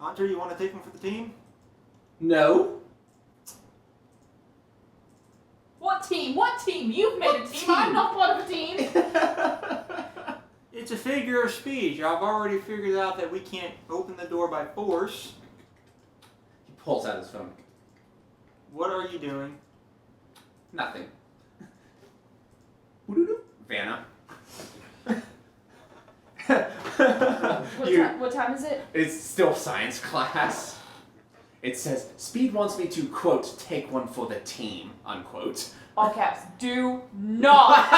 Hunter, you want to take one for the team? No. What team? What team? You've made a team. I'm not part of a team. It's a figure of speech. I've already figured out that we can't open the door by force. He pulls out his phone. What are you doing? Nothing. Vanna. What time is it? It's still science class. It says, Speed wants me to, quote, take one for the team, unquote. All caps. Do not.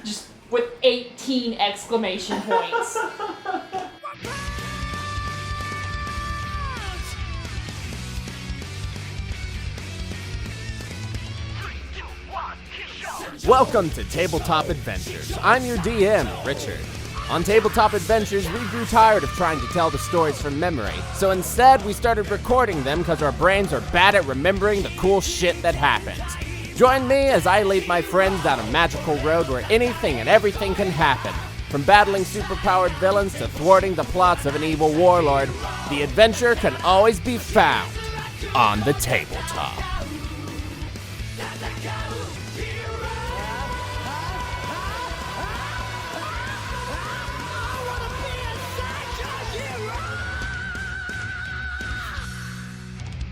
Just with 18 exclamation points. Welcome to Tabletop Adventures. I'm your DM, Richard. On Tabletop Adventures, we grew tired of trying to tell the stories from memory, so instead we started recording them because our brains are bad at remembering the cool shit that happened. Join me as I lead my friends down a magical road where anything and everything can happen. From battling superpowered villains to thwarting the plots of an evil warlord, the adventure can always be found on the tabletop.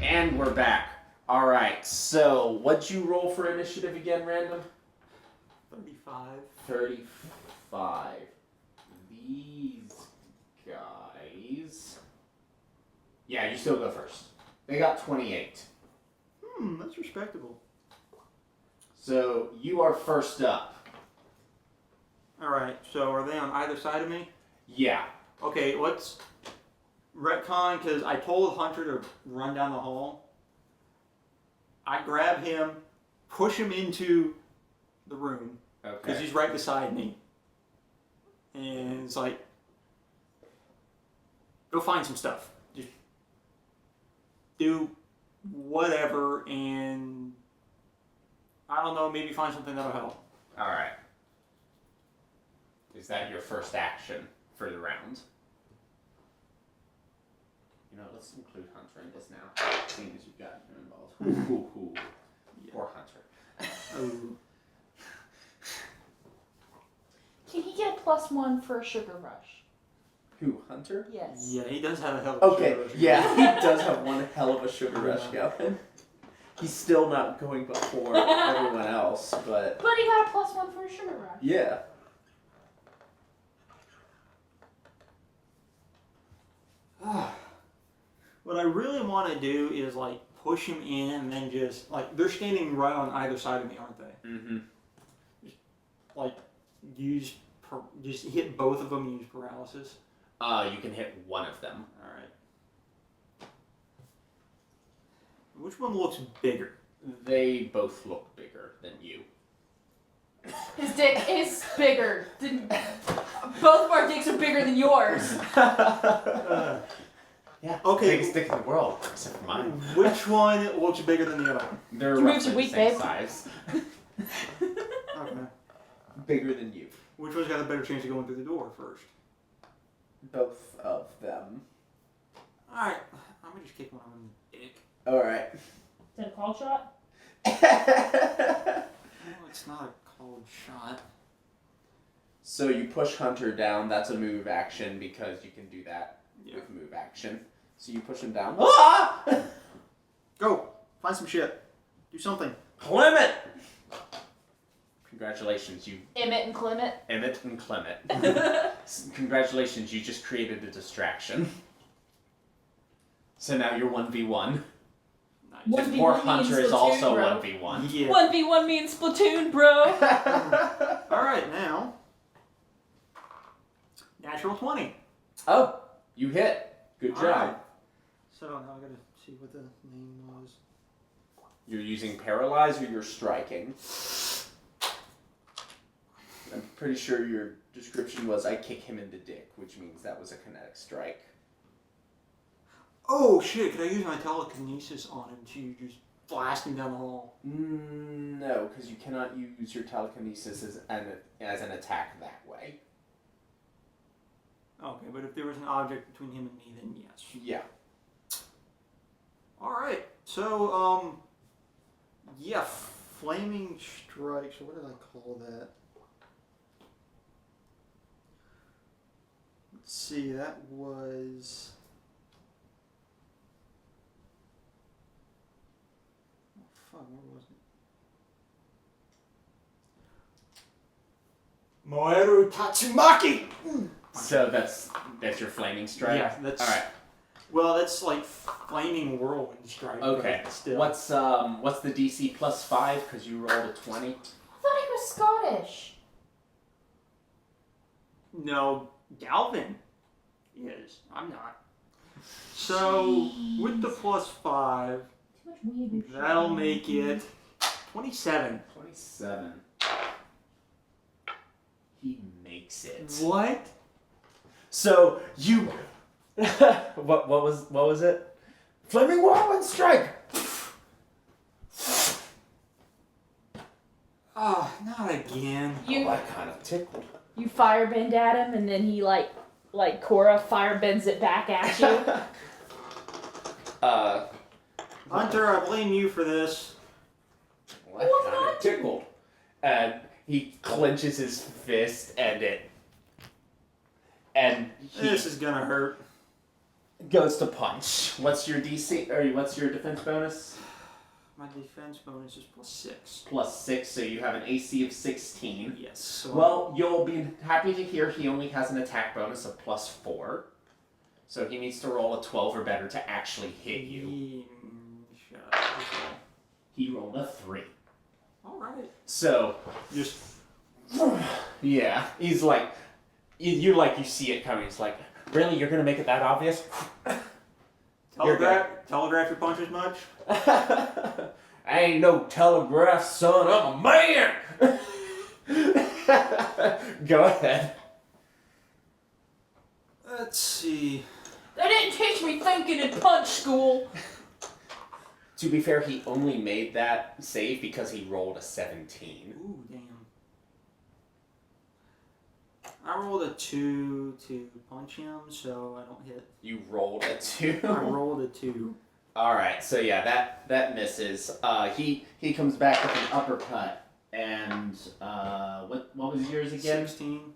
And we're back. Alright, so what'd you roll for initiative again, random? 35. 35. These guys... Yeah, you still go first. They got 28. That's respectable. So, you are first up. Alright, so are they on either side of me? Yeah. Okay, let's retcon, because I told Hunter to run down the hall. I grab him, push him into the room, because Okay. he's right beside me. And it's like, go find some stuff. Just do whatever, and I don't know, maybe find something that'll help. Alright. Is that your first action for the round? You know, let's include Hunter in this now, seeing as you've got him involved. Yeah. Poor Hunter. Oh. Can he get a +1 for a sugar rush? Who, Hunter? Yes. Yeah, he does have a hell of a Okay, sugar rush. yeah, he does have one hell of a sugar rush going. He's still not going before everyone else, but But he got a +1 for a sugar rush. yeah. What I really want to do is like push him in and then just like they're standing right on either side of me, aren't they? Mm-hmm. Like just hit both of them and use paralysis. You can hit one of them. All right. Which one looks bigger? They both look bigger than you. His dick is bigger. Both of our dicks are bigger than yours. Yeah. Okay. Biggest dick in the world, except for mine. Which one looks bigger than the other one? They're Your moves roughly are the weak, same babe. size. Okay. Bigger than you. Which one's got a better chance of going through the door first? Both of them. All right. I'm gonna just kick one of them in the dick. All right. Is that a call shot? No, it's not a cold shot. So you push Hunter down. That's a move action because you can do that with move action. So you push him down. Ah! Go. Find some shit. Do something. Clement! Congratulations, you... Emmett and Clement. Emmett and Clement. Congratulations, you just created a distraction. So now you're 1v1. Nice. And poor 1v1 me and Hunter is Splatoon, also bro. 1v1. Yeah. 1v1 me and Splatoon, bro. All right, now. Natural 20. Oh, you hit. Good All job. right. So now I gotta see what the name was. You're using Paralyze or you're striking? I'm pretty sure your description was I kick him in the dick, which means that was a kinetic strike. Oh shit! Could I use my telekinesis on him to just blast him down the hall? No, because you cannot use your telekinesis as an attack that way. Oh, Okay, but if there was an object between him and me, then yes. Yeah. All right. So, yeah, flaming strike. So what did I call that? Let's see. That was. Oh fuck! Where was it? Moeru Tatsumaki. So that's your flaming strike. Yeah, that's. All right. Well, that's like flaming whirlwind strike. Okay. But still. What's the DC +5? Because you rolled a 20. I thought he was Scottish. No, Galvin is. I'm not. So with the +5, Too much weird shit. that'll make it 27. 27. He makes it. What? So you. what was it? Flaming whirlwind strike. Oh, not again. You I kind of tickled. you firebend at him, and then he like Korra firebends it back at you. Hunter, I blame you for this. Well, I kind of tickled. And he clenches his fist, and he This is gonna hurt. goes to punch. What's your DC, or what's your defense bonus? My defense bonus is +6. +6, so you have an AC of 16. Yes. So Well, you'll be happy to hear he only has an attack bonus of +4. So he needs to roll a 12 or better to actually hit you. He rolled a 3. All right. So, Just yeah, he's like, you see it coming. He's like, really? You're going to make it that obvious? telegraph your punches much. I ain't no telegraph, son. I'm a man. Go ahead. Let's see. They didn't teach me thinking in punch school. To be fair, he only made that save because he rolled a 17. Ooh, damn. I rolled a 2 to punch him, so I don't hit. You rolled a 2. I rolled a 2. All right, so yeah, that misses. He comes back with an uppercut, and what was yours again? 16.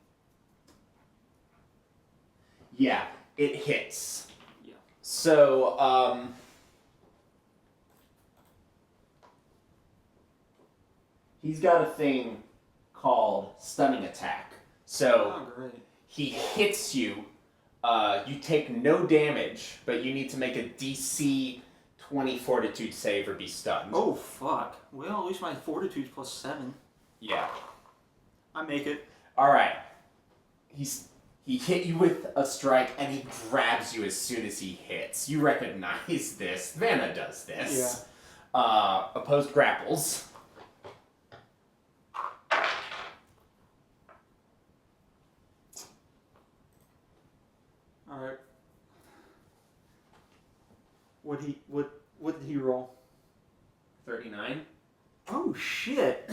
Yeah, it hits. Yeah. So he's got a thing called stunning attack. So Oh, great. he hits you. You take no damage, but you need to make a DC 20 Fortitude save or be stunned. Oh, fuck. Well, at least my fortitude's +7. Yeah. I make it. All right. He hit you with a strike, and he grabs you as soon as he hits. You recognize this. Vanna does this. Yeah. Opposed grapples. All right. What did he roll? 39. Oh shit.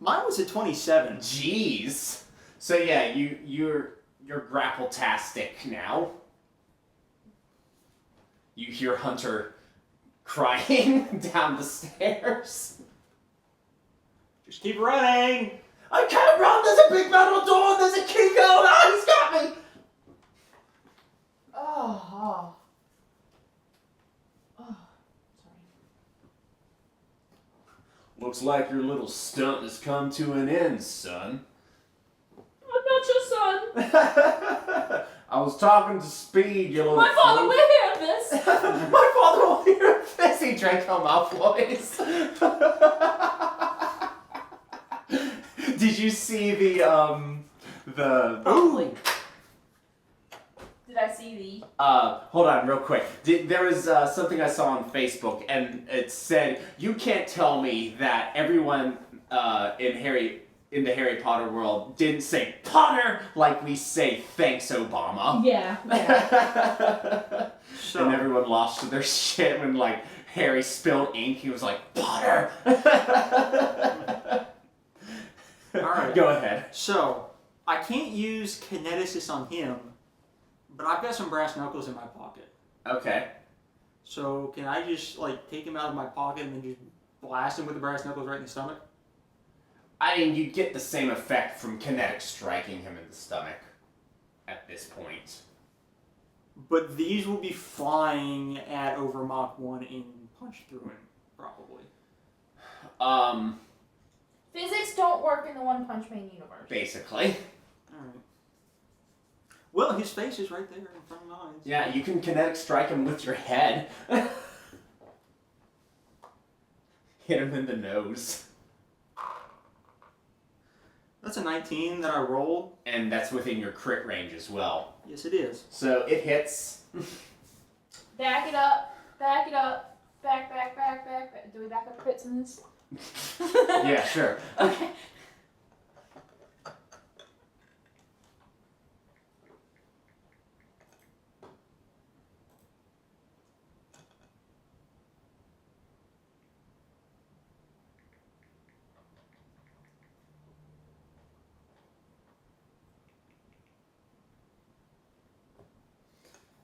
Mine was a 27. Jeez. So yeah, you're grapple-tastic now. You hear Hunter crying down the stairs. Just keep running. I can't run! There's a big metal door and there's a key going on! He's got me! Oh. Sorry. Looks like your little stunt has come to an end, son. I'm not your son. I was talking to Speed, you little My father fool. will hear this. My father will hear this. He drank on my voice. Did you see the Probably. Did I see the? hold on real quick. There was something I saw on Facebook, and it said, you can't tell me that everyone in the Harry Potter world didn't say Potter like we say thanks, Obama. Yeah. So, And everyone lost their shit when like Harry spilled ink. He was like, Potter! all right. Go ahead. So, I can't use kineticus on him But I've got some brass knuckles in my pocket. Okay. So can I just like take him out of my pocket and then just blast him with the brass knuckles right in the stomach? I mean, you get the same effect from kinetic striking him in the stomach at this point. But these will be flying at over Mach 1 and punch through him, probably. Physics don't work in the One Punch Man universe. Basically. Alright. Well, his face is right there in front of my eyes. Yeah, you can kinetic strike him with your head. Hit him in the nose. That's a 19 that I rolled. And that's within your crit range as well. Yes, it is. So it hits. Back it up. Back it up. Back. Do we back up crits in this? Yeah, sure. Okay.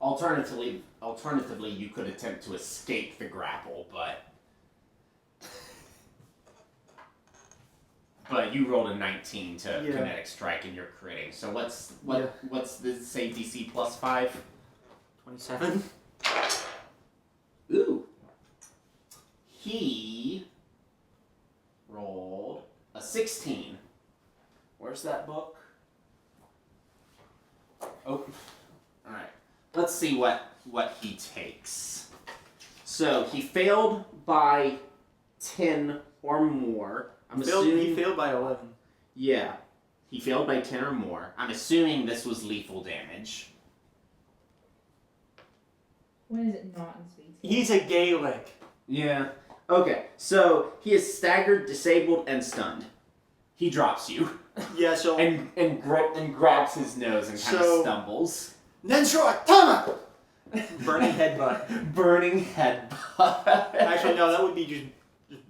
Alternatively, you could attempt to escape the grapple, but you rolled a 19 to kinetic strike and you're critting. So what's the say DC plus 5? 27. Ooh. He rolled a 16. Where's that book? Oh. Alright. Let's see what he takes. So he failed by 10 or more. He failed by 11. Yeah. He failed by 10 or more. I'm assuming this was lethal damage. When is it not in speed? He's a Gaelic. Yeah. Okay. So he is staggered, disabled, and stunned. He drops you. Yeah, so... and grabs his nose and kind of stumbles. Nensho Tama! Burning headbutt. Burning headbutt. Actually, no, that would be just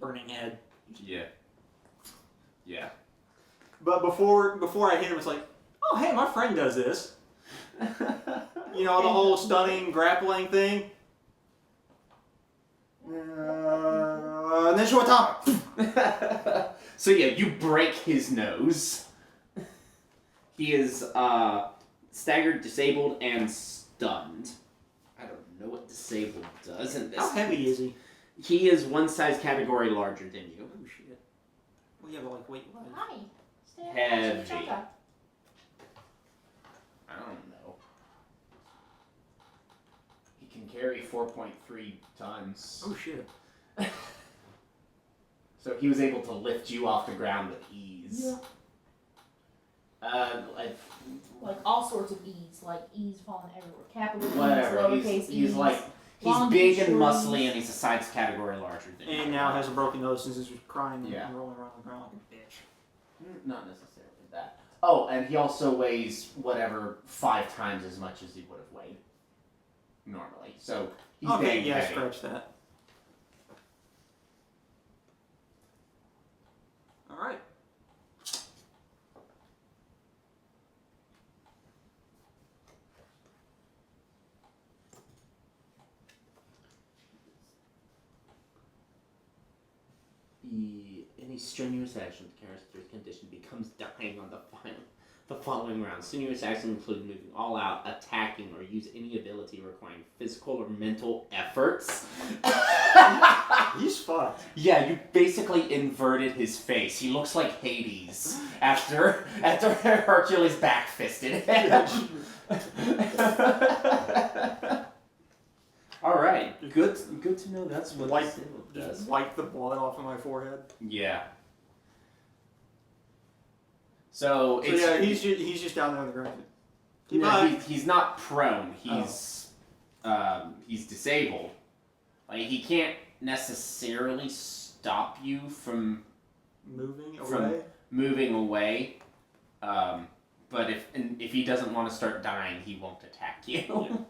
burning head. Yeah. Yeah. But before I hit him, it's like, oh, hey, my friend does this. You know, the whole stunning, grappling thing. Nensho Tama! So yeah, you break his nose. He is staggered, disabled, and stunned. I don't know what disabled does in this. How heavy is he? He is one size category larger than you. Oh shit. Well, yeah, but like weight-wise. Hi. Stay up. Heavy. I don't know. He can carry 4.3 tons. Oh shit. So he was able to lift you off the ground with ease. Yeah. Like all sorts of E's, like E's falling everywhere. Capital E's, Whatever. lowercase E's. He's long big and short muscly, and he's a size category larger than you. And now has a broken nose since he was crying Yeah. and rolling around the ground like a bitch. Not necessarily that. Oh, and he also weighs whatever 5 times as much as he would have weighed normally. So he's Okay, dang yeah, heavy. scratch that. Alright. Any strenuous action the character's condition becomes dying on the following round. Strenuous actions include moving all out, attacking, or use any ability requiring physical or mental efforts. He's fucked. Yeah, you basically inverted his face. He looks like Hades after Hercules backfisted him. All right, good to know. That's what Wipe, disabled does. just wipe the blood off of my forehead. Yeah. So it's, yeah, he's just down there on the ground. no, he's not prone. He's disabled. Like he can't necessarily stop you from moving away. But if he doesn't want to start dying, he won't attack you.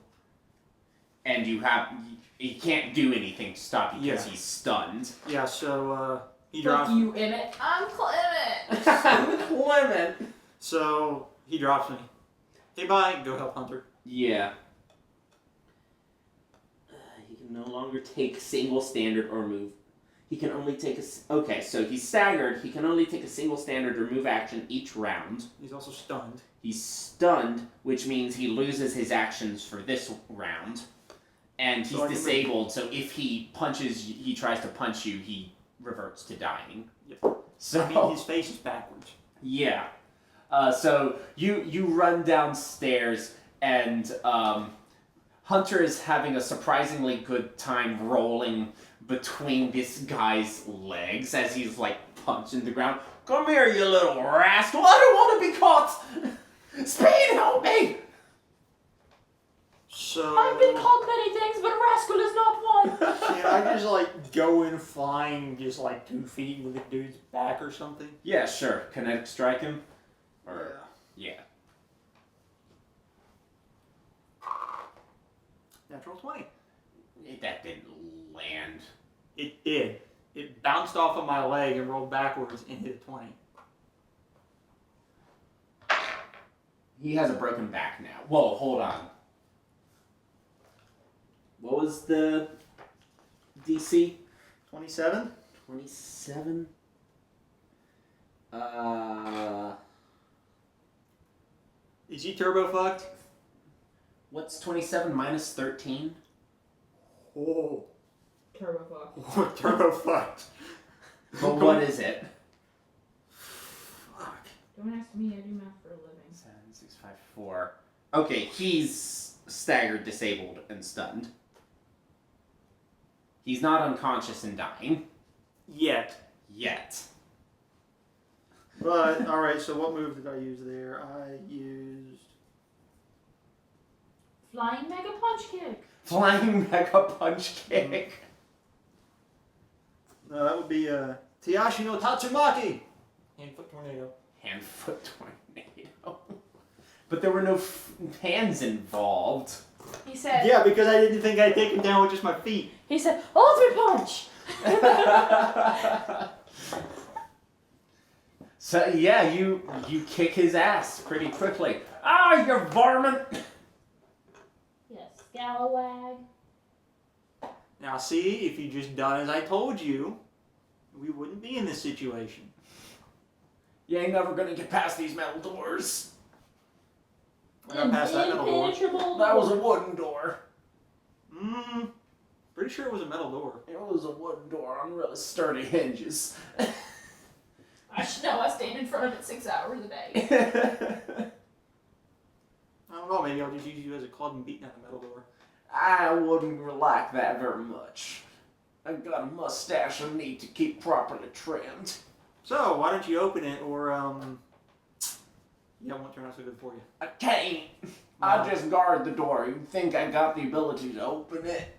And he can't do anything to stop you because he's stunned. Yeah, so he Fuck drops. you, Emmett. I'm Clement. Clement. So he drops me. Okay, bye. Go help Hunter. Yeah. He can no longer take single standard or move. He can only take a... Okay, so he's staggered. He can only take a single standard or move action each round. He's also stunned. He's stunned, which means he loses his actions for this round. And he's disabled, so if he tries to punch you, he reverts to dying. Yep. So, I mean, his face is backwards. Yeah. So you run downstairs, and Hunter is having a surprisingly good time rolling between this guy's legs as he's like punching the ground. Come here, you little rascal! I don't want to be caught! Speed, help me! So I've been called many things, but a rascal is not one. can I just like go in flying just like 2 feet into the dude's back or something? Yeah, sure. Kinetic strike him? Or, yeah. Natural 20. That didn't land. It did. It bounced off of my leg and rolled backwards and hit a 20. He has a broken back now. Whoa, hold on. What was the DC? 27? 27? Is he turbo fucked? What's 27 minus 13? Oh. Turbo fuck. Turbo fucked. But what is it? Fuck. Don't ask me, I do math for a living. 7, 6, 5, 4. Okay, he's staggered, disabled, and stunned. He's not unconscious and dying. Yet. Yet. But, alright, so what move did I use there? I used... Flying Mega Punch Kick. Flying Mega Punch Kick. No, that would be Tayashi no Tatsumaki! Hand-foot tornado. Hand-foot tornado. But there were no hands involved. He said... Yeah, because I didn't think I'd take him down with just my feet. He said, Ultimate Punch! So, yeah, you kick his ass pretty quickly. Ah, you varmint! Yes, Scalawag. Now see, if you just done as I told you, we wouldn't be in this situation. You ain't never gonna get past these metal doors. I got past that metal door. Impenetrable That was a door. wooden door. Pretty sure it was a metal door. It was a wooden door on really sturdy hinges. I should know, I stand in front of it 6 hours a day. I don't know, maybe I'll just use you as a club and beat down the metal door. I wouldn't like that very much. I've got a mustache I need to keep properly trimmed. So, why don't you open it, or, yeah, it won't turn out so good for you. I can't. I just guard the door. You think I got the ability to open it?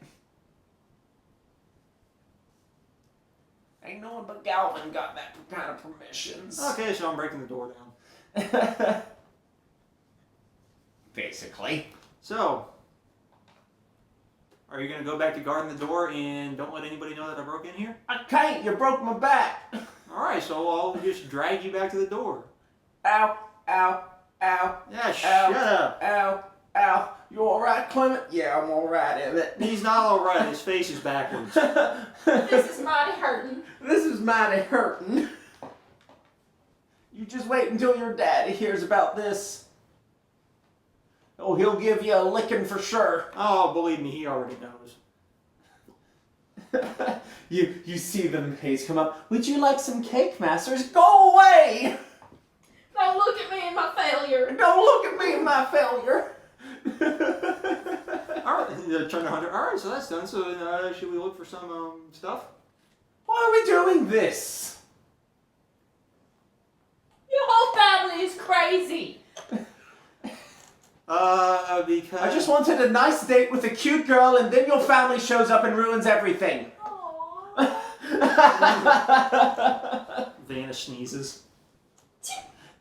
Ain't no one but Galvin got that kind of permissions. Okay, so I'm breaking the door down. Basically. So, are you going to go back to guarding the door and don't let anybody know that I broke in here? I can't. You broke my back. Alright, so I'll just drag you back to the door. Ow, ow, ow. Yeah, Ow. shut up. Ow, ow. You alright, Clement? Yeah, I'm alright, Emmett. He's not alright, his face is backwards. This is mighty hurting. This is mighty hurting. You just wait until your daddy hears about this. Oh, he'll give you a licking for sure. Oh, believe me, he already knows. You see the maze come up. Would you like some cake, masters? Go away! Don't look at me and my failure. Don't look at me and my failure. Alright, turn to Hunter. Alright, so that's done. So, should we look for some, stuff? Why are we doing this? Your whole family is crazy. Because... I just wanted a nice date with a cute girl, and then your family shows up and ruins everything. Aww. Vanna sneezes.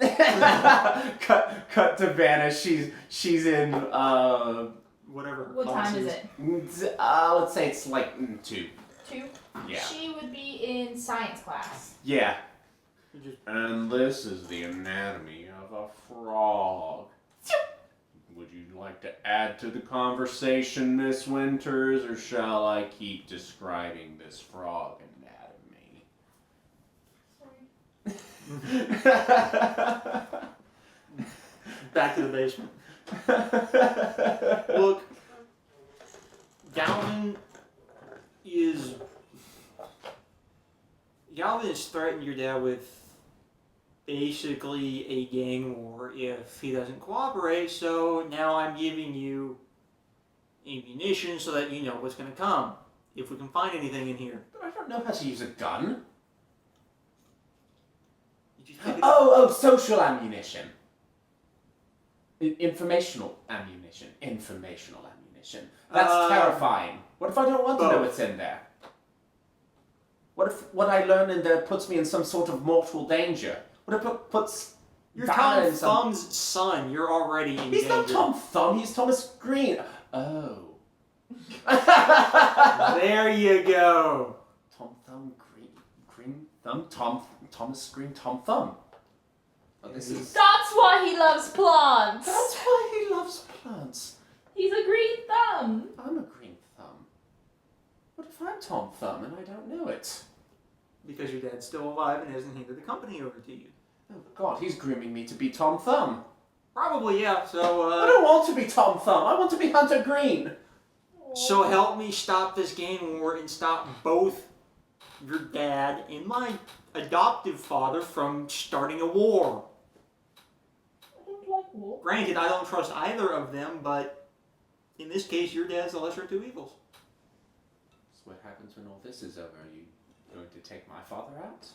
cut to Vanna. She's in Whatever her What class time is it? let's say it's like 2. 2? Yeah. She would be in science class. Yeah. You just... And this is the anatomy of a frog. like to add to the conversation, Miss Winters, or shall I keep describing this frog anatomy? Back to the basement. Look, Galvin is threatened your dad with basically a gang war if he doesn't cooperate, so now I'm giving you ammunition so that you know what's going to come, if we can find anything in here. But I don't know how to use a gun. You just pick it up. Oh, social ammunition. Informational ammunition. That's terrifying. What if I don't want to know what's in there? What if what I learn in there puts me in some sort of mortal danger? What if it puts... You're Tom Thumb's son. You're already in He's danger. not Tom Thumb, he's Thomas Green. Oh. There you go. Tom Thumb, Green Thumb, Thomas Green, Tom Thumb. Oh, this is... That's why he loves plants. That's why he loves plants. He's a green thumb. I'm a Green Thumb. What if I'm Tom Thumb and I don't know it? Because your dad's still alive and hasn't handed the company over to you. Oh God, he's grooming me to be Tom Thumb. Probably, yeah. So, I don't want to be Tom Thumb. I want to be Hunter Green. So help me stop this gang war and stop both your dad and my adoptive father from starting a war. I don't like war. Granted, I don't trust either of them, but in this case, your dad's the lesser of two evils. So what happens when all this is over? Are you going to take my father out?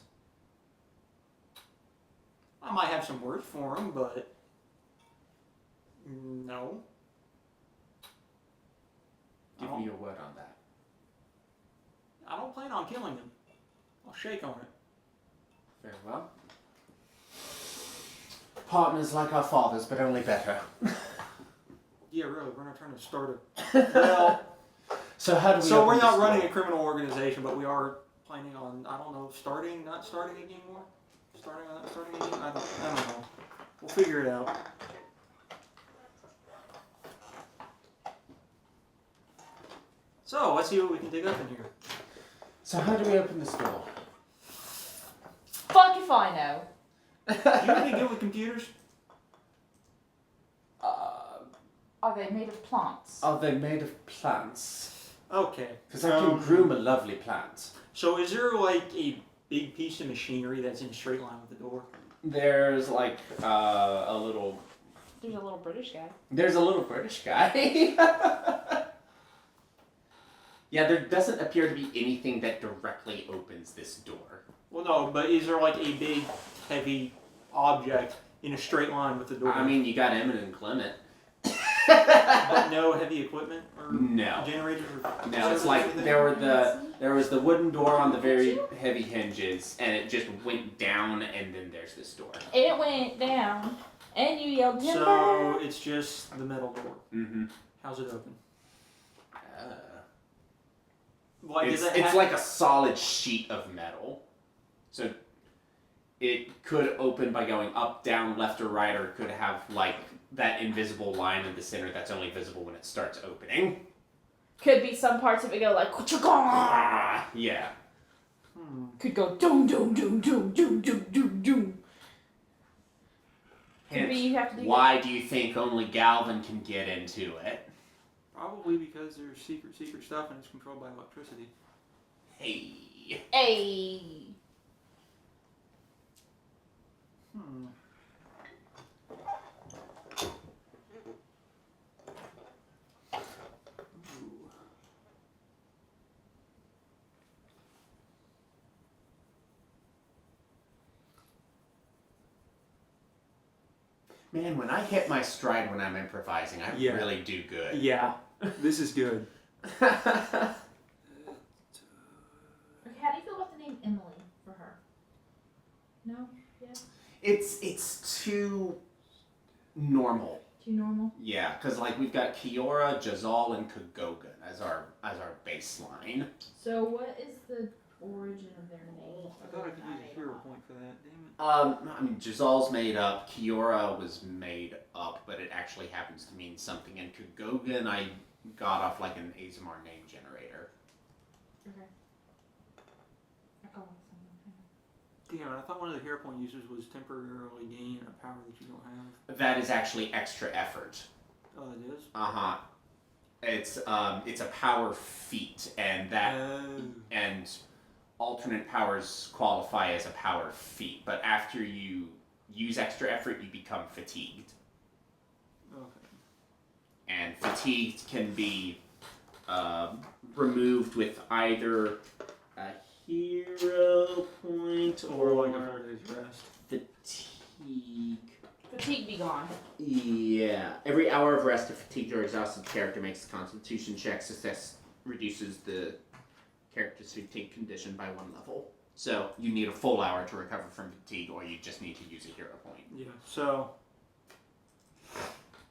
I might have some words for him, but no. Give me your word on that. I don't plan on killing him. I'll shake on it. Very well. Partners like our fathers, but only better. Yeah, really, we're not trying to start a... Well... So how do we... So we're not running a criminal organization, but we are planning on, I don't know, not starting a gang war? Starting a gang? I don't know. We'll figure it out. So, let's see what we can dig up in here. So how do we open this door? Fuck if I know. You any good with computers? Are they made of plants? Are they made of plants? Okay. Because I can groom a lovely plant. So is there like a big piece of machinery that's in a straight line with the door? There's like a little... There's a little British guy. There's a little British guy. Yeah, there doesn't appear to be anything that directly opens this door. Well, no, but is there like a big, heavy object in a straight line with the door? I mean, you got Emmett and Clement. But no heavy equipment or No. generators or... No, it's like there was the wooden door on the very heavy hinges, and it just went down, and then there's this door. It went down, and you yelled timber. So it's just the metal door. Mm-hmm. How's it open? Like, It's like a solid sheet of metal. So it could open by going up, down, left, or right, or it could have like that invisible line in the center that's only visible when it starts opening. Could be some parts of it go like Yeah. Could go doom doom doom doom doom doom doom doom. Could be you have to do Why do you think only Galvin can get into it? Probably because there's secret stuff and it's controlled by electricity. Hey. Hey. Man, when I hit my stride when I'm improvising, I really do good. Yeah, this is good. Okay, how do you feel about the name Emily for her? No? Yeah? It's too normal. Too normal? Yeah, because like we've got Kiora, Jazal, and Kagogan as our baseline. So what is the origin of their name. I thought I could use a hero point for that. Damn it. I mean, Jazal's made up. Kiora was made up, but it actually happens to mean something. And Kagogan, I got off like an Azamar name generator. Okay. Damn it! I thought one of the hero point uses was temporarily gain a power that you don't have. That is actually extra effort. Oh, it is. It's a power feat, and and alternate powers qualify as a power feat. But after you use extra effort, you become fatigued. Okay. And fatigued can be removed with either a hero point Or like a 4 days rest. fatigue. Fatigue be gone. Yeah. Every hour of rest, a fatigued or exhausted character makes a constitution check. Success reduces the character's fatigue condition by 1 level. So you need a full hour to recover from fatigue, or you just need to use a hero point. Yeah. So.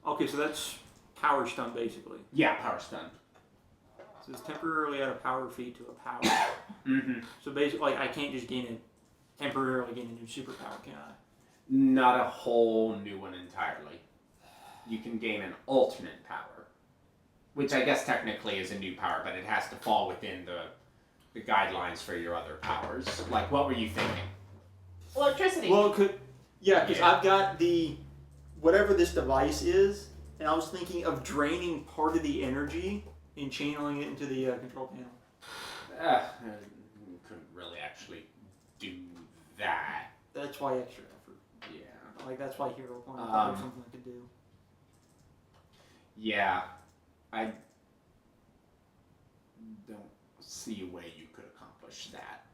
Okay, so that's power stun basically. Yeah, power stun. So it's temporarily add a power feat to a power. Mm-hmm. So basically, like, I can't just temporarily gain a new superpower, can I? Not a whole new one entirely. You can gain an alternate power, which I guess technically is a new power, but it has to fall within the guidelines for your other powers. Like, what were you thinking? Electricity. Well, it could. Yeah, because Yeah. I've got the whatever this device is, and I was thinking of draining part of the energy and channeling it into the control panel. Couldn't really actually do that. That's why extra effort. Yeah. Like that's why hero point. I thought it was something I could do. Yeah. I don't see a way you could accomplish that.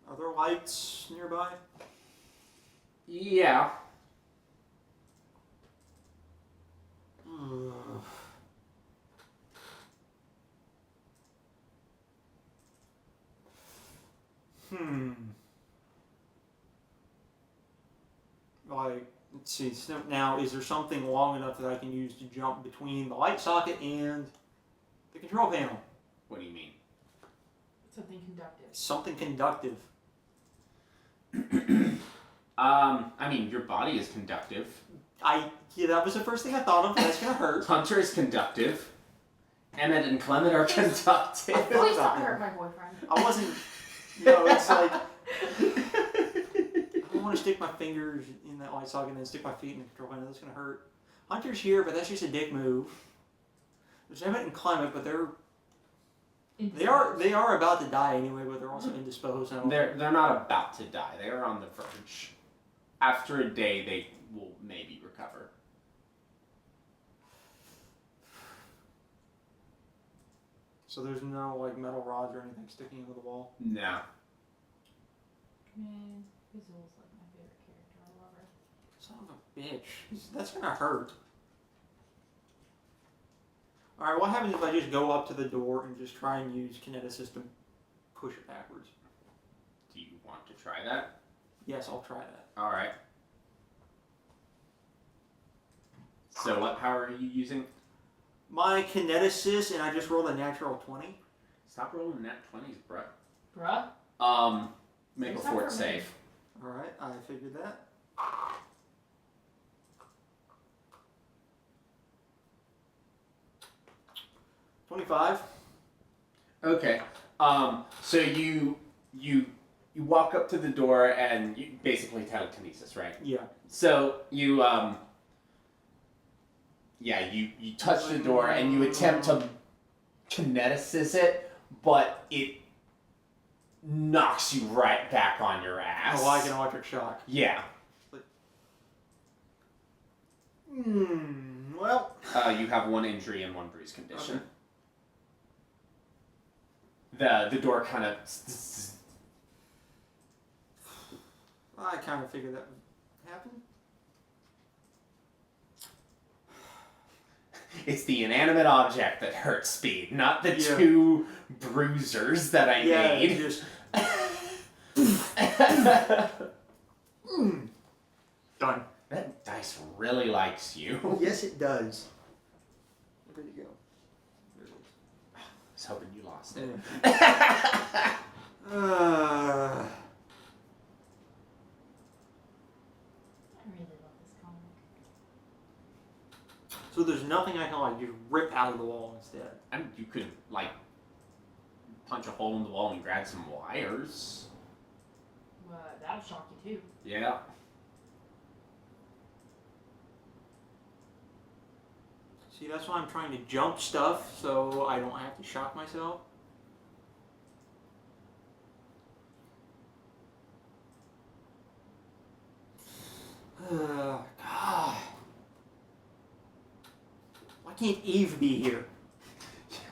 Are there lights nearby? Yeah. Like, let's see. So now, is there something long enough that I can use to jump between the light socket and the control panel? What do you mean? Something conductive. Something conductive. I mean, your body is conductive. Yeah, that was the first thing I thought of. But that's gonna hurt. Hunter is conductive. Emmett and Clement are conductive. Please don't hurt my boyfriend. I wasn't. No, it's like I don't want to stick my fingers in that light socket and then stick my feet in the control panel. That's gonna hurt. Hunter's here, but that's just a dick move. There's Emmett and Clement, but they are about to die anyway, but they're also indisposed. They're not about to die. They are on the verge. After a day, they will maybe recover. So there's no like metal rods or anything sticking into the wall. No. Man, Visual's like my favorite character. I love her. Son of a bitch. That's gonna hurt. Alright, what happens if I just go up to the door and just try and use kineticist to push it backwards? Do you want to try that? Yes, I'll try that. Alright. So what power are you using? My kineticist, and I just rolled a natural 20. Stop rolling nat 20s, bruh. Bruh? Make a Except fort for me. save. Alright, I figured that. $25. Okay. So you walk up to the door and you basically telekinesis, right? Yeah. So you touch the door and you attempt to kineticist it, but it knocks you right back on your ass. Oh, like an electric shock. Yeah. Well. You have 1 injury and 1 bruise condition. Okay. The door kind of. I kind of figured that would happen. It's the inanimate object that hurts Speed, not the Yeah. 2 bruisers that I made. Just done. That dice really likes you. Yes, it does. Where'd it go? There it is. was hoping you lost it. I really love this comic. So there's nothing I can like just rip out of the wall instead. I mean, you could like punch a hole in the wall and grab some wires. That would shock you too. Yeah. See, that's why I'm trying to jump stuff so I don't have to shock myself. God. Why can't Eve be here?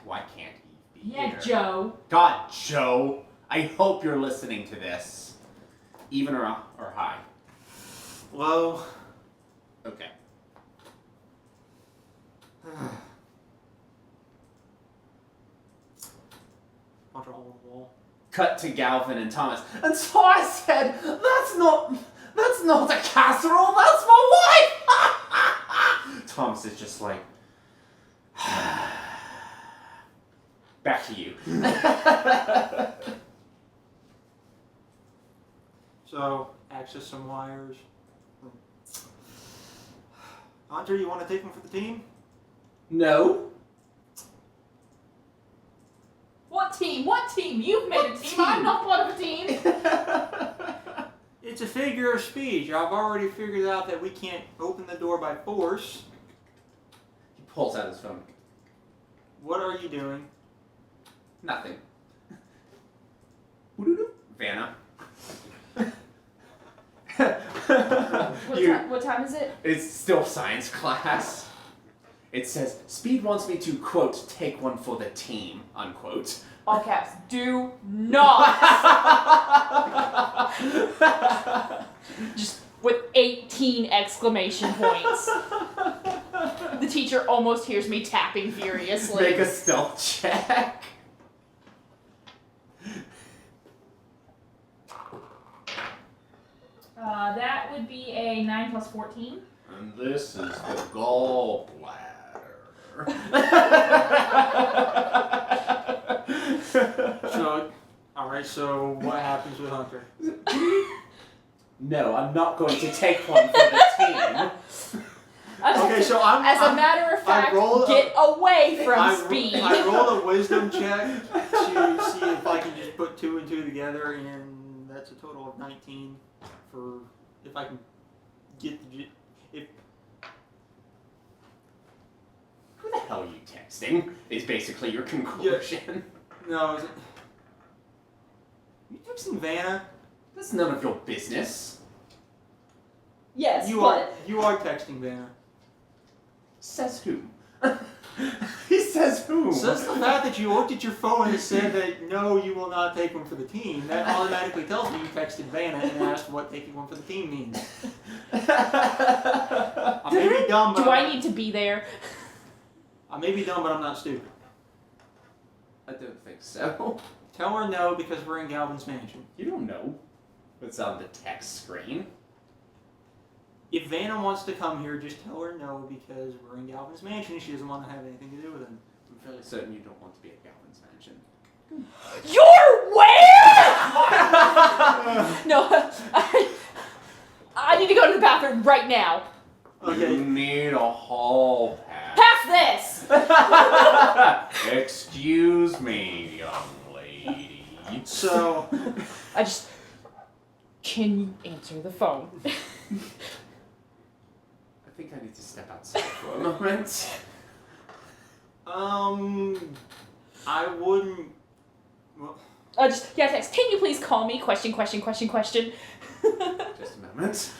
Why can't he be Yeah, here? Joe. God, Joe. I hope you're listening to this. Even or high? Low. Okay. Punch a hole in the wall. Cut to Galvin and Thomas. And so I said, that's not a casserole, that's my wife! Thomas is just like, back to you. So, access some wires. Hunter, you want to take one for the team? No. What team? What team? You've made What a team. team? I'm not part of a team. It's a figure of speech. I've already figured out that we can't open the door by force. He pulls out his phone. What are you doing? Nothing. Vanna. What time is it? It's still science class. It says, Speed wants me to, quote, take one for the team, unquote. All caps. Do not. Just with 18 exclamation points. The teacher almost hears me tapping furiously. Make a stealth check. That would be a 9 plus 14. And this is the gallbladder. So, alright, so what happens with Hunter? No, I'm not going to take one for the team. Okay, so As a matter of fact, get away from Speed. I rolled a wisdom check to see if I can just put 2 and 2 together, and that's a total of 19 for if I can get the... Who the hell are you texting? Is basically your conclusion. No, is it... You texting Vanna? That's none of your business. Yes, You but are texting Vanna. Says who? He says who? Says the fact that you looked at your phone and said that no, you will not take one for the team. That automatically tells me you texted Vanna and asked what taking one for the team means. I may be dumb, but do I need to be there? I may be dumb, but I'm not stupid. I don't think so. Tell her no because we're in Galvin's mansion. You don't know what's on the text screen. If Vanna wants to come here, just tell her no because we're in Galvin's mansion. She doesn't want to have anything to do with him. I'm fairly certain you don't want to be at Galvin's mansion. You're where? No, I need to go to the bathroom right now. Okay. You need a hall pass. Pass this! Excuse me, young lady. So, Can you answer the phone? I think I need to step outside for a moment. I wouldn't. Well, Text. Can you please call me? Question. Just a moment.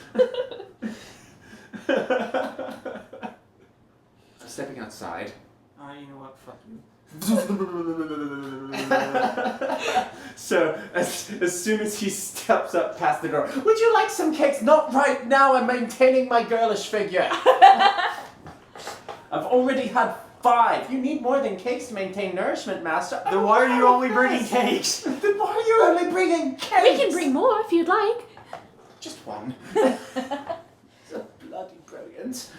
I'm stepping outside. alright, you know what? Fuck you. So, as soon as he steps up past the door, would you like some cakes? Not right now, I'm maintaining my girlish figure. I've already had 5. You need more than cakes to maintain nourishment, master. Then why are you only bringing cakes? Then why are you only bringing cakes? We can bring more if you'd like. Just one. So bloody brilliant.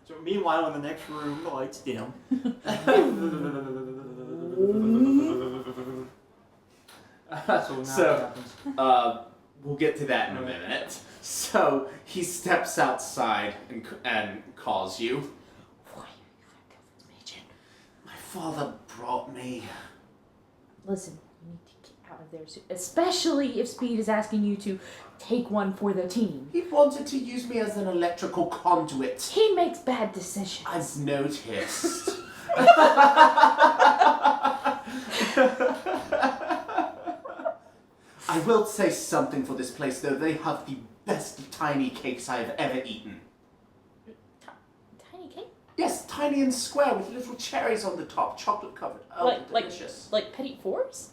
So meanwhile, in the next room, the lights dim. So We'll get to that in a minute. So he steps outside and calls you. Why are you information? My father brought me. Listen, you need to get out of there soon. Especially if Speed is asking you to take one for the team. He wanted to use me as an electrical conduit. He makes bad decisions. I've noticed. I will say something for this place, though. They have the best tiny cakes I have ever eaten. Tiny cake? Yes, tiny and square with little cherries on the top, chocolate covered. Oh, delicious. Like petit fours?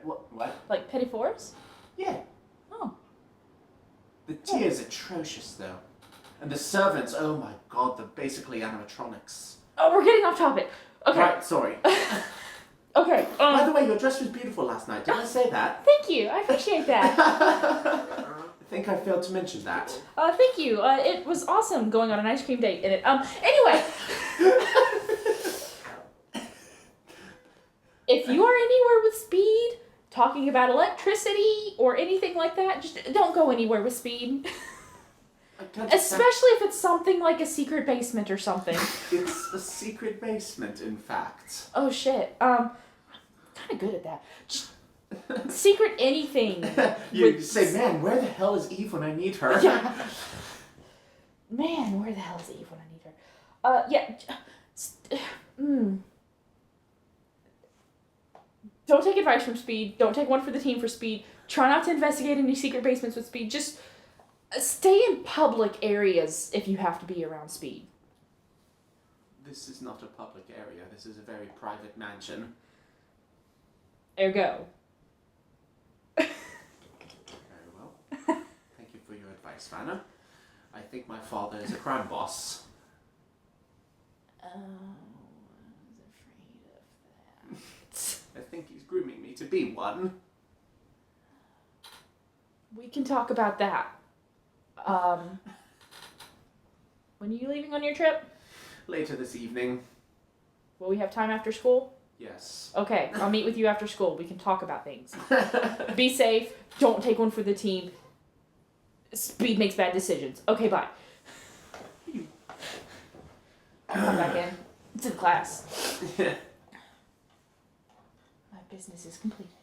What? Like petit fours? Yeah. Oh. The tea is atrocious, though. And the servants, oh my god, they're basically animatronics. Oh, we're getting off topic. Okay. Right, sorry. Okay. By the way, your dress was beautiful last night. Did I say that? Thank you. I appreciate that. I think I failed to mention that. Thank you. It was awesome going on an ice cream date in it. Anyway. If you are anywhere with Speed, talking about electricity or anything like that, just don't go anywhere with Speed. Especially if it's something like a secret basement or something. It's a secret basement, in fact. Oh shit. I'm kind of good at that. Just secret anything. You say, man, where the hell is Eve when I need her? Yeah. Man, where the hell is Eve when I need her? Don't take advice from Speed. Don't take one for the team for Speed. Try not to investigate any secret basements with Speed. Just stay in public areas if you have to be around Speed. This is not a public area. This is a very private mansion. Ergo. Very well. Thank you for your advice, Vanna. I think my father is a crime boss. Oh, I was afraid of that. I think he's grooming me to be one. We can talk about that. When are you leaving on your trip? Later this evening. Will we have time after school? Yes. Okay, I'll meet with you after school. We can talk about things. Be safe. Don't take one for the team. Speed makes bad decisions. Okay, bye. I'll come back in to the class. My business is completed.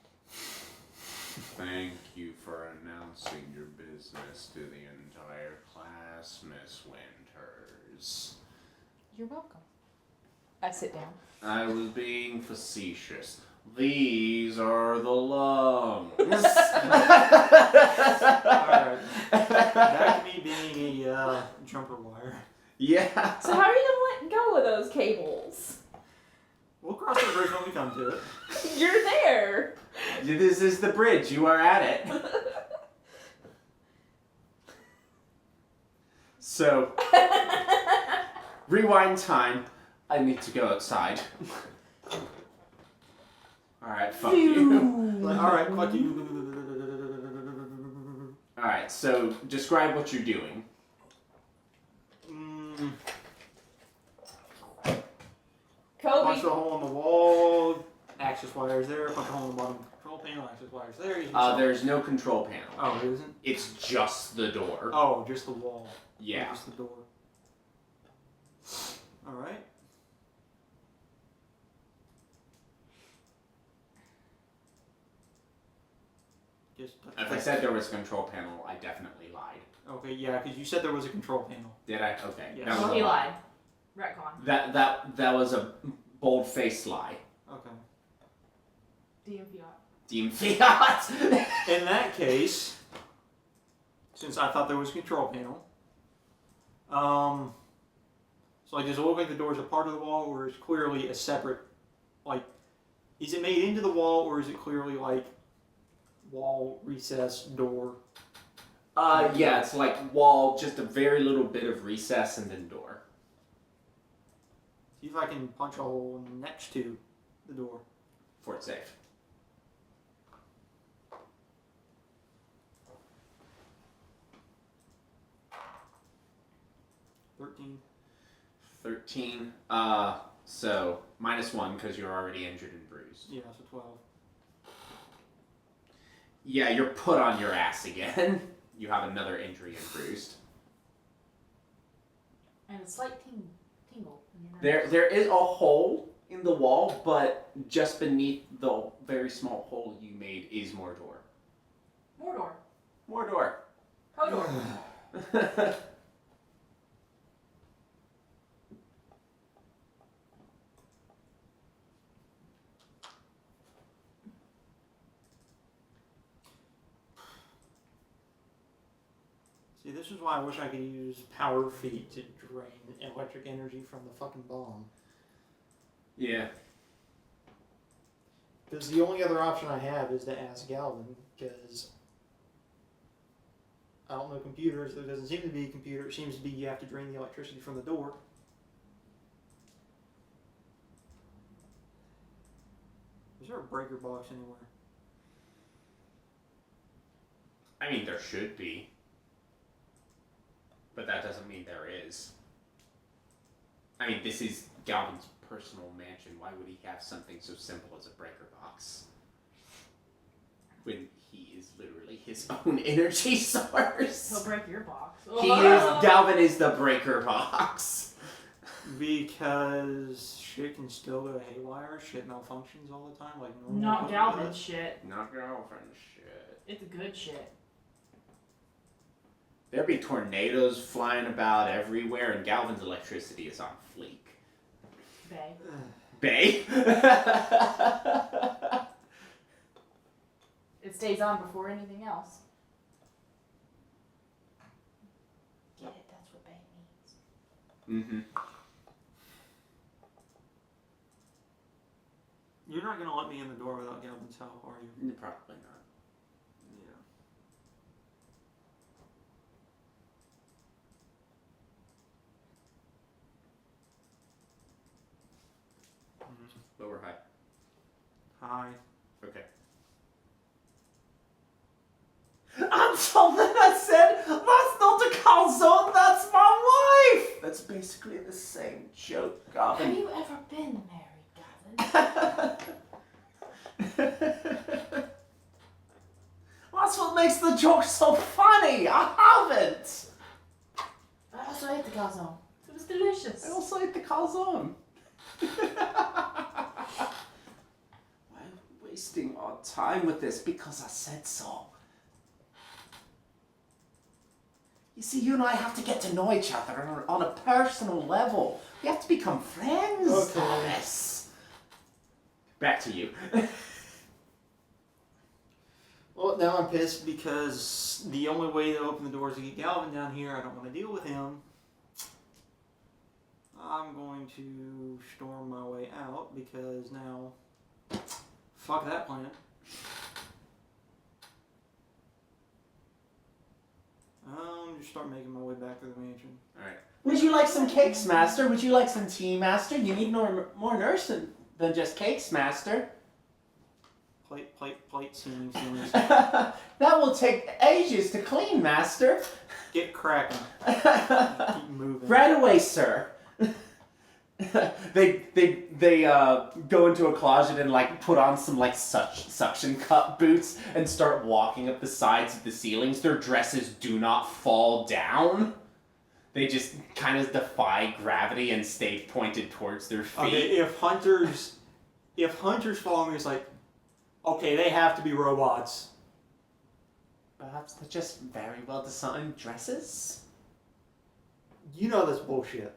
Thank you for announcing your business to the entire class, Miss Winters. You're welcome. I sit down. I was being facetious. These are the lungs. Alright. Back to me being a jumper wire. Yeah. So how are you gonna let go of those cables? We'll cross the bridge when we come to it. You're there. This is the bridge. You are at it. So, rewind time. I need to go outside. Alright, fuck you. Alright, fuck you. Alright, so describe what you're doing. Kobe. Punch the hole in the wall, access wires there, punch a hole in the bottom control panel, access wires there. There's no control panel. Oh, it isn't? It's just the door. Oh, just the wall. Yeah. Just the door. Alright. If I said there was a control panel, I definitely lied. Okay, yeah, because you said there was a control panel. Did I? Okay. Yes. That was a He lie. lied. Retcon. That was a bold-faced lie. Okay. DM Fiat. Deem Fiat. In that case, since I thought there was a control panel, so like, does it look like the door is a part of the wall, or is clearly a separate, like, is it made into the wall, or is it clearly like wall, recess, door? Yeah, it's like wall, just a very little bit of recess and then door. See if I can punch a hole next to the door. Fort safe. $13. 13. So, -1 because you're already injured and bruised. Yeah, so 12. Yeah, you're put on your ass again. You have another injury and bruised. And a slight tingle in your nose. There is a hole in the wall, but just beneath the very small hole you made is more door. Mordor. More door. Hodor. See, this is why I wish I could use power feet to drain electric energy from the fucking bomb. Yeah. Because the only other option I have is to ask Galvin, because I don't know computers. There doesn't seem to be a computer. It seems to be you have to drain the electricity from the door. Is there a breaker box anywhere? I mean, there should be. But that doesn't mean there is. I mean, this is Galvin's personal mansion. Why would he have something so simple as a breaker box? When he is literally his own energy source. He'll break your box. Galvin is the breaker box. Because shit can still go haywire. Shit malfunctions all the time, like normal. Not equipment Galvin does. shit. Not girlfriend shit. It's good shit. There'd be tornadoes flying about everywhere, and Galvin's electricity is on fleek. Bay. Bay? It stays on before anything else. Get it? That's what bay means. Mm-hmm. You're not gonna let me in the door without Galvin's help, are you? Probably not. Yeah. Lower high. Hi. Okay. Until then I said, that's not a calzone, that's my wife! That's basically the same joke, Have Galvin. you ever been married, Galvin? That's what makes the joke so funny! I haven't! I also ate the calzone. It was delicious. I also ate the calzone. Why are we wasting our time with this? Because I said so. You see, you and I have to get to know each other on a personal level. We have to become friends, Okay. Thomas. Back to you. Well, now I'm pissed because the only way to open the doors to get Galvin down here, I don't want to deal with him. I'm going to storm my way out because now, fuck that plan. Just start making my way back to the mansion. Alright. Would you like some cakes, Master? Would you like some tea, Master? You need more nurse than just cakes, Master. Plate, sealing. That will take ages to clean, Master. Get cracking. Keep moving. Right away, sir. they go into a closet and like put on some like suction cup boots and start walking up the sides of the ceilings. Their dresses do not fall down. They just kind of defy gravity and stay pointed towards their feet. Okay, if hunters follow me, it's like, okay, they have to be robots. Perhaps they're just very well designed dresses. You know that's bullshit.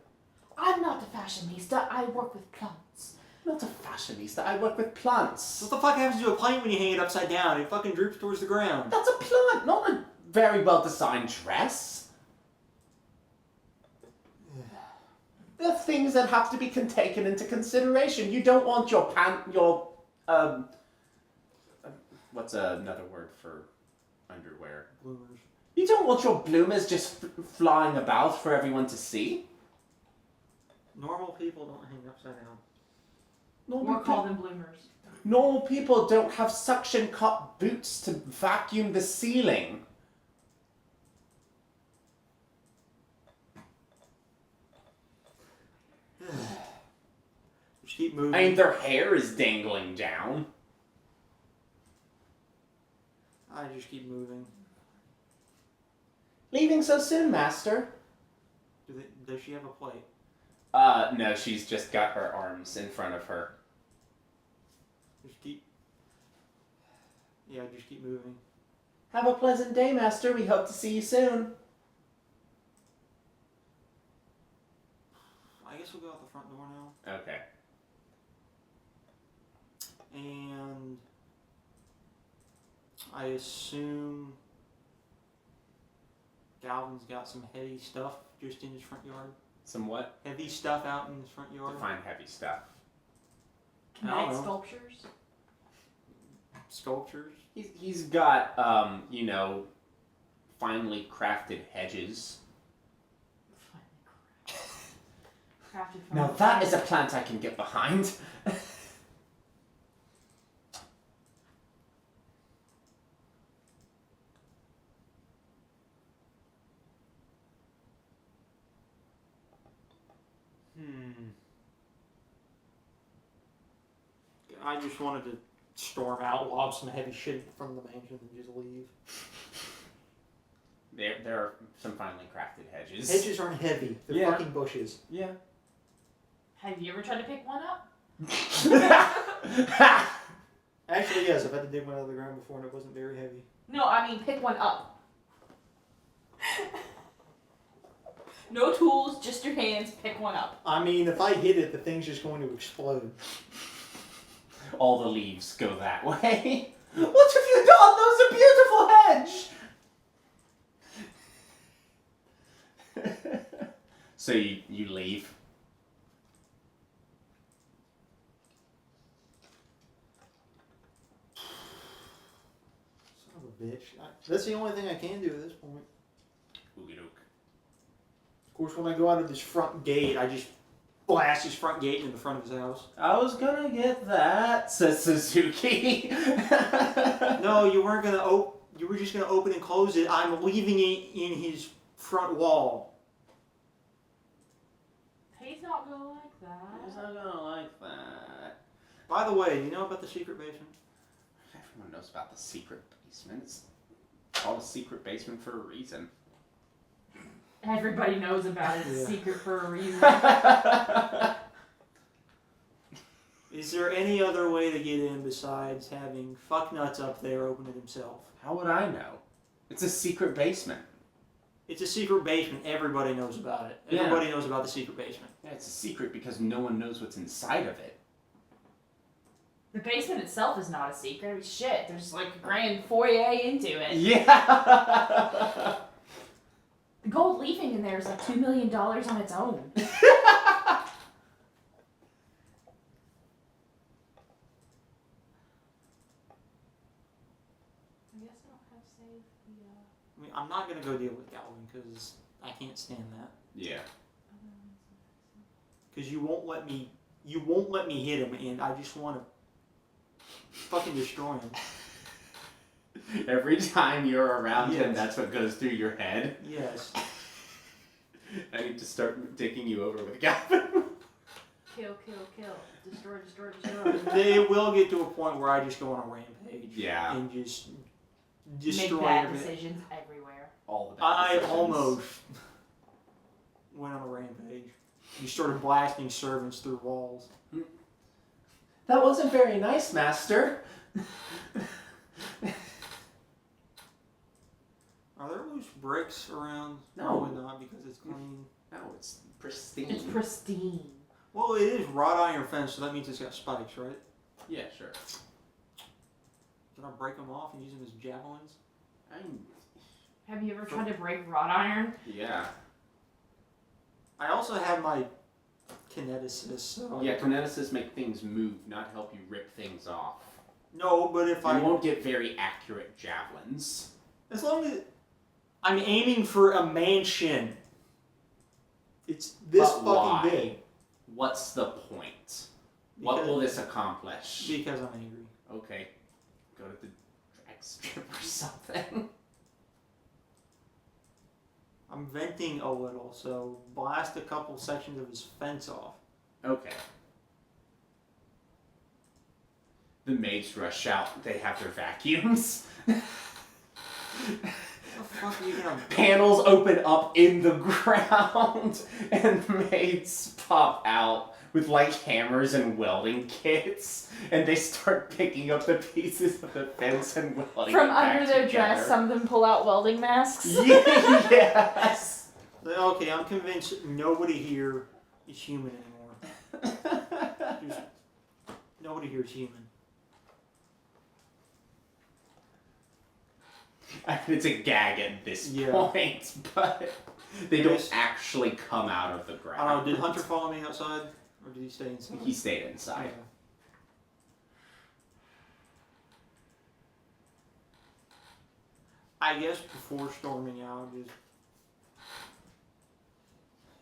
I'm not a fashionista. I work with plants. Not a fashionista. I work with plants. What the fuck happens to a plane when you hang it upside down? It fucking droops towards the ground. That's a plant, not a very well designed dress. There are things that have to be taken into consideration. You don't want your what's another word for underwear? Bloomers. You don't want your bloomers just flying about for everyone to see. Normal people don't hang upside down. Or call them bloomers. Normal people don't have suction cup boots to vacuum the ceiling. Just keep moving. I mean, their hair is dangling down. I just keep moving. Leaving so soon, Master? Does she have a plate? No, she's just got her arms in front of her. Just keep... Yeah, just keep moving. Have a pleasant day, Master. We hope to see you soon. I guess we'll go out the front door now. Okay. And... I assume... Galvin's got some heavy stuff just in his front yard. Some what? Heavy stuff out in his front yard. Define heavy stuff. Kinetic sculptures. Sculptures. He's got, you know, finely crafted hedges. Crafted from Now that is a plant I can get behind. I just wanted to storm out, lob some heavy shit from the mansion, and just leave. There are some finely crafted hedges. Hedges aren't heavy. They're Yeah. fucking bushes. Yeah. Have you ever tried to pick one up? Actually, yes. I've had to dig one out of the ground before, and it wasn't very heavy. No, I mean pick one up. No tools, just your hands. Pick one up. I mean, if I hit it, the thing's just going to explode. All the leaves go that way. What have you done? That was a beautiful hedge. So you leave. Son of a bitch. That's the only thing I can do at this point. Oogie doke. Of course, when I go out of this front gate, I just blast his front gate into the front of his house. I was gonna get that, says Suzuki. No, you weren't gonna you were just gonna open and close it. I'm leaving it in his front wall. He's not gonna like that. He's not gonna like that. By the way, do you know about the secret basement? Everyone knows about the secret basement. It's called a secret basement for a reason. Everybody knows about it. It's Yeah. secret for a reason. Is there any other way to get in besides having fucknuts up there open it himself? How would I know? It's a secret basement. It's a secret basement. Everybody knows about it. Yeah. Everybody knows about the secret basement. Yeah, it's a secret because no one knows what's inside of it. The basement itself is not a secret. I mean, shit, there's like a grand foyer into it. Yeah. The gold leafing in there is like $2 million on its own. I guess I don't have saved the. I mean, I'm not gonna go deal with Galvin because I can't stand that. Yeah. Because you won't let me hit him, and I just want to fucking destroy him. Every time you're around him, Yes. that's what goes through your head. Yes. I need to start taking you over with Gavin. Kill, kill, kill. Destroy, destroy, destroy. They will get to a point where I just go on a rampage. Yeah. And just Make destroy bad everything. decisions everywhere. All the bad I decisions. almost went on a rampage. You started blasting servants through walls. That wasn't very nice, Master. Are there loose bricks around? No. Probably not because it's clean. No, it's pristine. It's pristine. Well, it is wrought iron fence, so that means it's got spikes, right? Yeah, sure. Can I break them off and use them as javelins? Have you ever tried to break wrought iron? Yeah. I also have my kineticist, so... Yeah, kineticists make things move, not help you rip things off. No, but if You I... won't get very accurate javelins. As long as... I'm aiming for a mansion. It's this But fucking why? big. What's the point? What Because- will this accomplish? Because I'm angry. Okay. Go to the drag strip or something. I'm venting a little, so blast a couple sections of his fence off. Okay. The maids rush out. They have their vacuums. What the fuck are you gonna... Panels open up in the ground, and maids pop out with like hammers and welding kits, and they start picking up the pieces of the fence and welding From it back under their together. dress, some of them pull out welding masks. Yes. Okay, I'm convinced nobody here is human anymore. Just, nobody here is human. I mean, it's a gag at this Yeah. point, but they It don't is- actually come out of the I ground. don't know, did Hunter follow me outside? Or did he stay inside? He stayed inside. Okay. I guess before storming out, just...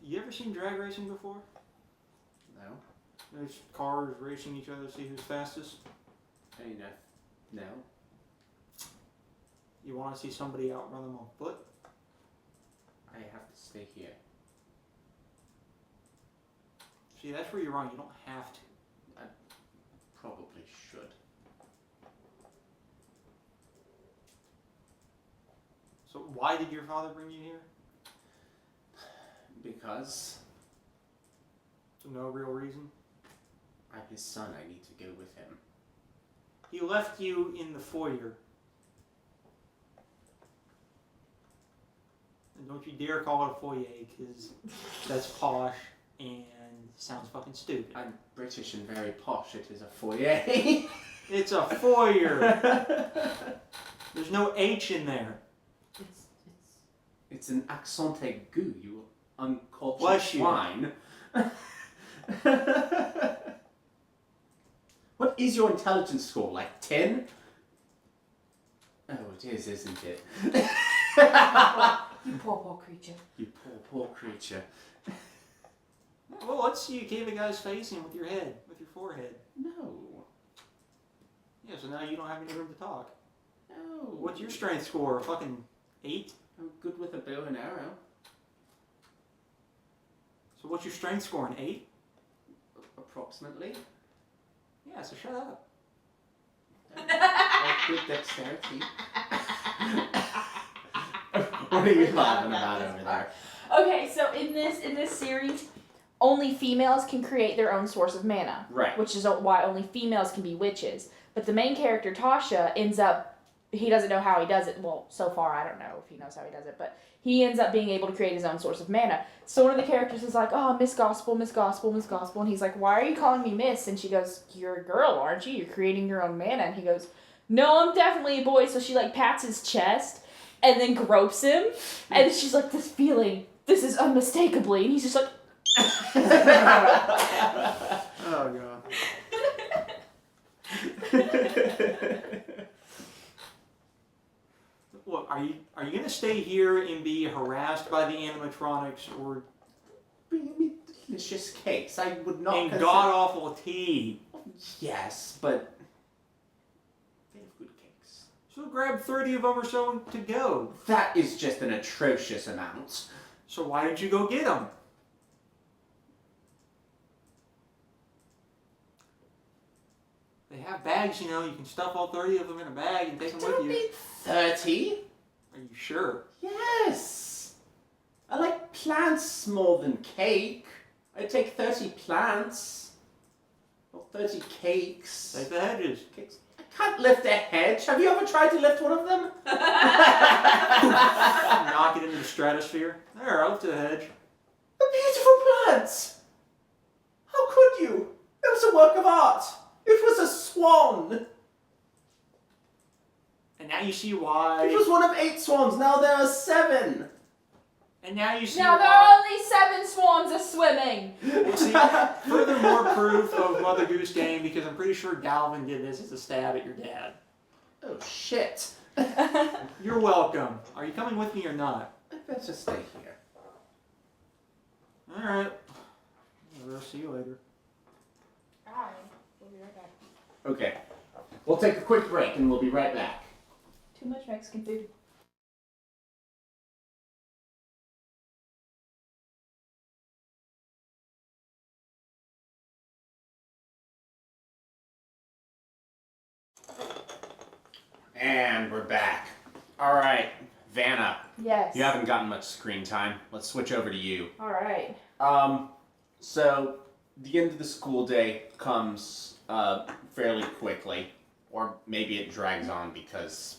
You ever seen drag racing before? No? There's cars racing each other to see who's fastest. I mean, no. You want to see somebody outrun them on foot? I have to stay here. See, that's where you're wrong. You don't have to. Probably should. So why did your father bring you here? Because For no real reason. I'm his son. I need to go with him. He left you in the foyer. And don't you dare call it a foyer, because that's posh and sounds fucking stupid. I'm British and very posh. It is a foyer. It's a foyer! There's no H in there. It's an accent aigu, you uncultured Bless you. swine. What is your intelligence score? Like 10? Oh, it is, isn't it? You poor creature. You poor creature. Well, let's see you cave a guy's face in with your head, with your forehead. No. Yeah, so now you don't have any room to talk. No. What's your strength score? A fucking 8? I'm good with a bow and arrow. So what's your strength score? An 8? Approximately. Yeah, so shut up. Good dexterity. What are you laughing about over there? Okay, so in this series, only females can create their own source of mana. Right. Which is why only females can be witches. But the main character, Tasha, ends up, he doesn't know how he does it. Well, so far, I don't know if he knows how he does it, but he ends up being able to create his own source of mana. So one of the characters is like, oh, Miss Gospel, Miss Gospel, Miss Gospel. And he's like, why are you calling me Miss? And she goes, you're a girl, aren't you? You're creating your own mana. And he goes, no, I'm definitely a boy. So she like pats his chest and then gropes him. And she's like, this feeling, this is unmistakably. And he's just like, Oh, God. Look, are you gonna stay here and be harassed by the animatronics or Bring me delicious cakes. I would not and consider- god awful tea? Yes, but they have good cakes. So grab 30 of them or so to go. That is just an atrocious amount. So why don't you go get them? They have bags, you know. You can stuff all 30 of them in a bag and take them with Don't you. need 30. Are you sure? Yes. I like plants more than cake. I take 30 plants. Or 30 cakes. Take the hedges. Cakes. I can't lift a hedge. Have you ever tried to lift one of them? Knock it into the stratosphere. There, up to the hedge. A beautiful plant. How could you? It was a work of art. It was a swan. And now you see It why. was one of 8 swans. Now there are 7. And now you see now there why. are only 7 swans a swimming. You see, furthermore proof of Mother Goose Game, because I'm pretty sure Dalvin did this as a stab at your dad. Oh shit. You're welcome. Are you coming with me or not? I better stay here. Alright. We'll see you later. Alright, we'll be right back. Okay. We'll take a quick break and we'll be right back. Too much Mexican food. And we're back. All right, Vanna. Yes. You haven't gotten much screen time. Let's switch over to you. All right. So the end of the school day comes fairly quickly, or maybe it drags on because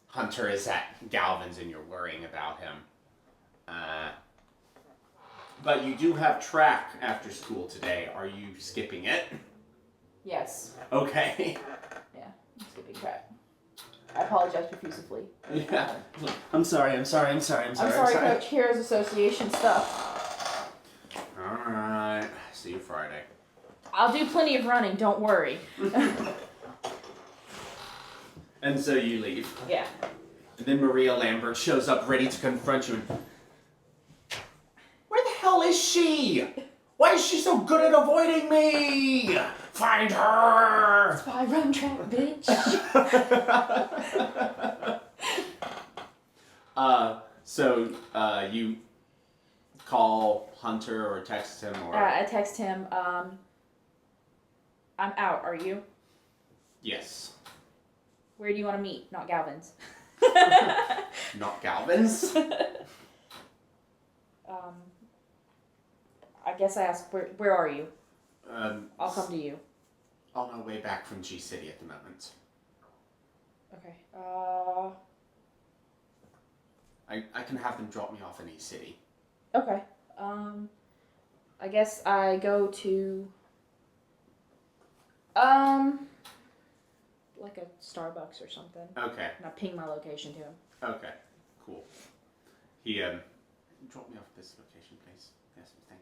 Hunter is at Galvin's and you're worrying about him. But you do have track after school today. Are you skipping it? Yes. Okay. Yeah, I'm skipping track. I apologize profusely. Yeah. I'm sorry, Coach. Heroes Association stuff. Alright. See you Friday. I'll do plenty of running, don't worry. And so you leave. Yeah. And then Maria Lambert shows up ready to confront you. Where the hell is she? Why is she so good at avoiding me? Find her! That's why I run track, bitch. So you call Hunter or text him or... I text him, I'm out, are you? Yes. Where do you want to meet? Not Galvin's. Not Galvin's? I guess I asked, where are you? I'll come to you. On our way back from G City at the moment. Okay. I can have them drop me off in East City. Okay. I guess I go to, like a Starbucks or something. Okay. And I ping my location to him. Okay. Cool. He, drop me off at this location, please. Yes, thank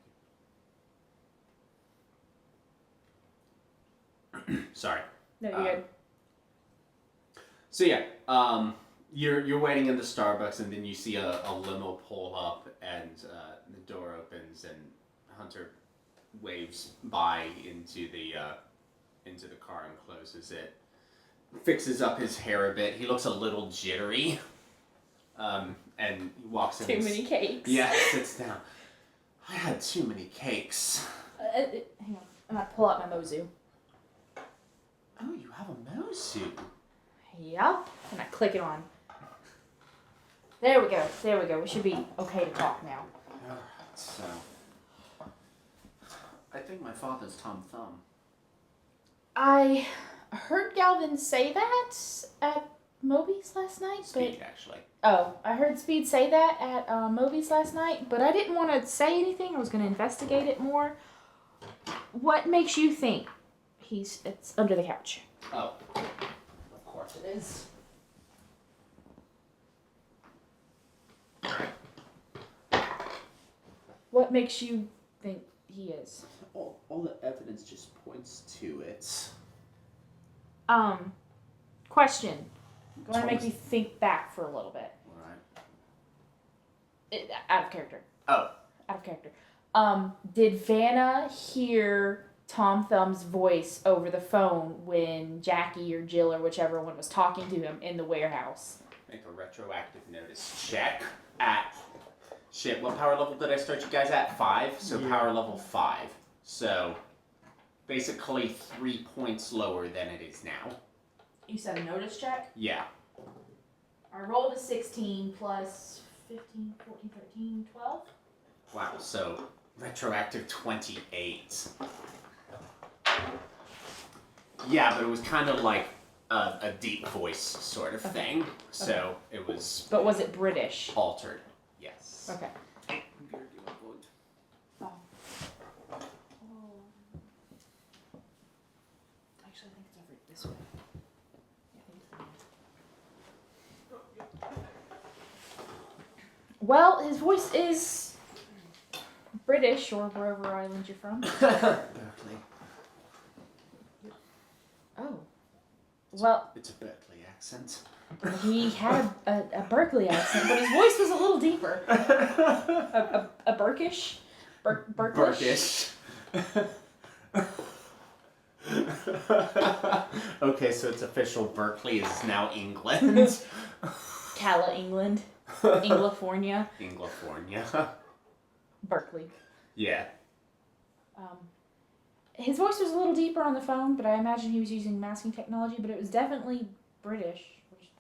you. Sorry. No, you're good. So yeah, you're waiting in the Starbucks, and then you see a limo pull up, and the door opens, and Hunter waves by into the car and closes it. Fixes up his hair a bit. He looks a little jittery. And he walks in. Too many cakes. Yeah, sits down. I had too many cakes. Hang on. I'm gonna pull out my Mozu. Oh, you have a Mozu. Yep. And I click it on. There we go. We should be okay to talk now. Alright, so... I think my father's Tom Thumb. I heard Galvin say that at Moby's last night, Speed, actually. Oh, I heard Speed say that at Moby's last night, but I didn't want to say anything. I was going to investigate it more. What makes you think it's under the couch? Oh. Of course it is. What makes you think he is? All the evidence just points to it. Question. I'm going to make you think back for a little bit. Alright. Out of character. Oh. Out of character. Did Vanna hear Tom Thumb's voice over the phone when Jackie or Jill or whichever one was talking to him in the warehouse? Make a retroactive notice check at... Shit, what power level did I start you guys at? 5? So Yeah. Power level 5. So, basically 3 points lower than it is now. You said a notice check? Yeah. I rolled a 16 plus 15, 14, 13, 12. Wow, so retroactive 28. Yeah, but it was kind of like a deep voice sort of thing. So it was But was it British? altered. Yes. Okay. Oh. Actually, I think it's over this way. Well, his voice is British or wherever island you're from. Berkeley. Oh. Well, It's a Berkeley accent. he had a Berkeley accent, but his voice was a little deeper. A Burkish? Burkish? Okay, so it's official. Berkeley is now England. Cala, England. Inglafornia. Inglafornia. Berkeley. Yeah. His voice was a little deeper on the phone, but I imagine he was using masking technology, but it was definitely British, which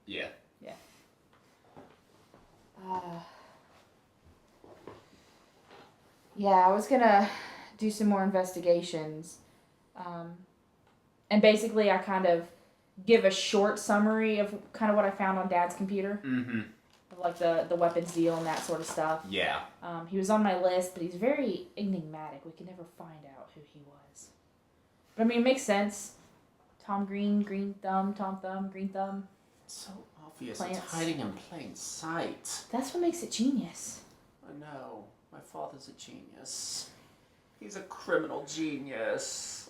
Yeah. Yeah, I was gonna do some more investigations. And basically I kind of give a short summary of kind of what I found on Dad's computer. Mm-hmm. Like the weapons deal and that sort of stuff. Yeah. He was on my list, but he's very enigmatic. We could never find out who he was. But I mean, it makes sense. Tom Green, Green Thumb, Tom Thumb, Green Thumb. It's so obvious. Plants. It's hiding in plain sight. That's what makes it genius. I know. My father's a genius. He's a criminal genius.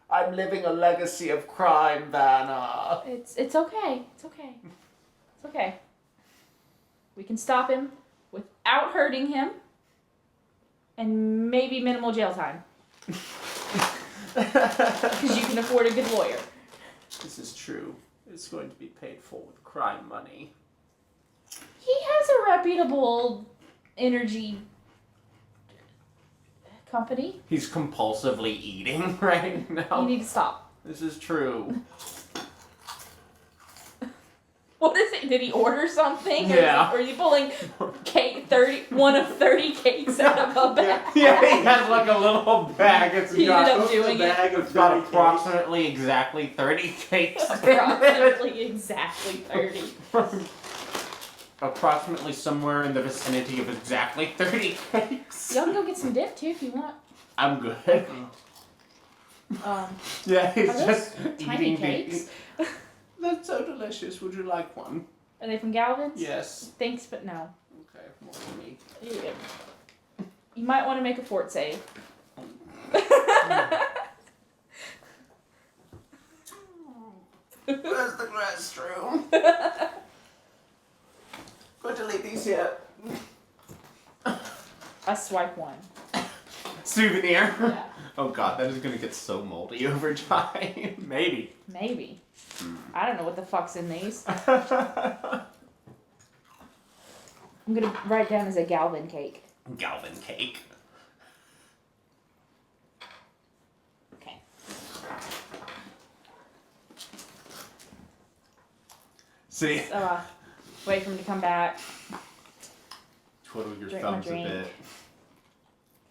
I'm living a legacy of crime, Vanna. It's okay. It's okay. It's okay. We can stop him without hurting him, and maybe minimal jail time. Because you can afford a good lawyer. This is true. It's going to be paid for with crime money. He has a reputable energy company. He's compulsively eating right now. You need to stop. This is true. What is it? Did he order something? Yeah. Or are you pulling one of 30 cakes out of a bag? Yeah, he has like a little bag. He ended up doing it. It's got approximately exactly 30 cakes. Approximately exactly 30. Approximately somewhere in the vicinity of exactly 30 cakes. Y'all can go get some dip too if you want. I'm good. Yeah, he's Are those just tiny eating cakes? They're so delicious. Would you like one? Are they from Galvin's? Yes. Thanks, but no. Okay, more for me. Yeah. You might want to make a fort save. Where's the restroom? Going to leave these here. I swipe one. Souvenir. Yeah. Oh god, that is gonna get so moldy over time. Maybe. Maybe. I don't know what the fuck's in these. I'm gonna write down as a Galvin cake. Galvin cake. Okay. See? So, wait for him to come back. Twiddle your Drink my thumbs a drink. bit.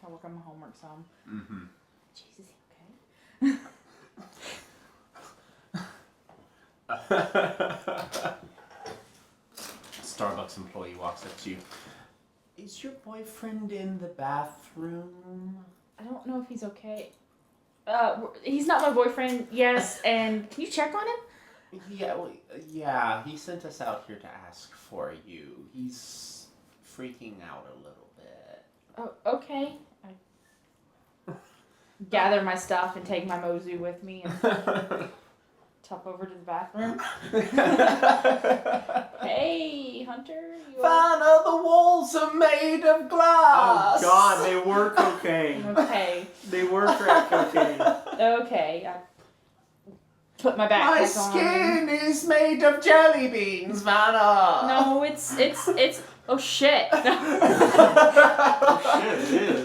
I'll work on my homework some. Mm-hmm. Jesus, okay? Starbucks employee walks up to you. Is your boyfriend in the bathroom? I don't know if he's okay. He's not my boyfriend, yes, and can you check on him? Yeah, well, yeah, he sent us out here to ask for you. He's freaking out a little bit. Oh, okay. I gather my stuff and take my Mozu with me and tuck over to the bathroom. Hey, Hunter. Vanna, the walls are made of glass! Oh god, they were cocaine. Okay. They were crack cocaine. Okay. I put my backpack My on. skin is made of jelly beans, Vanna! No, it's oh shit. Oh shit, it is.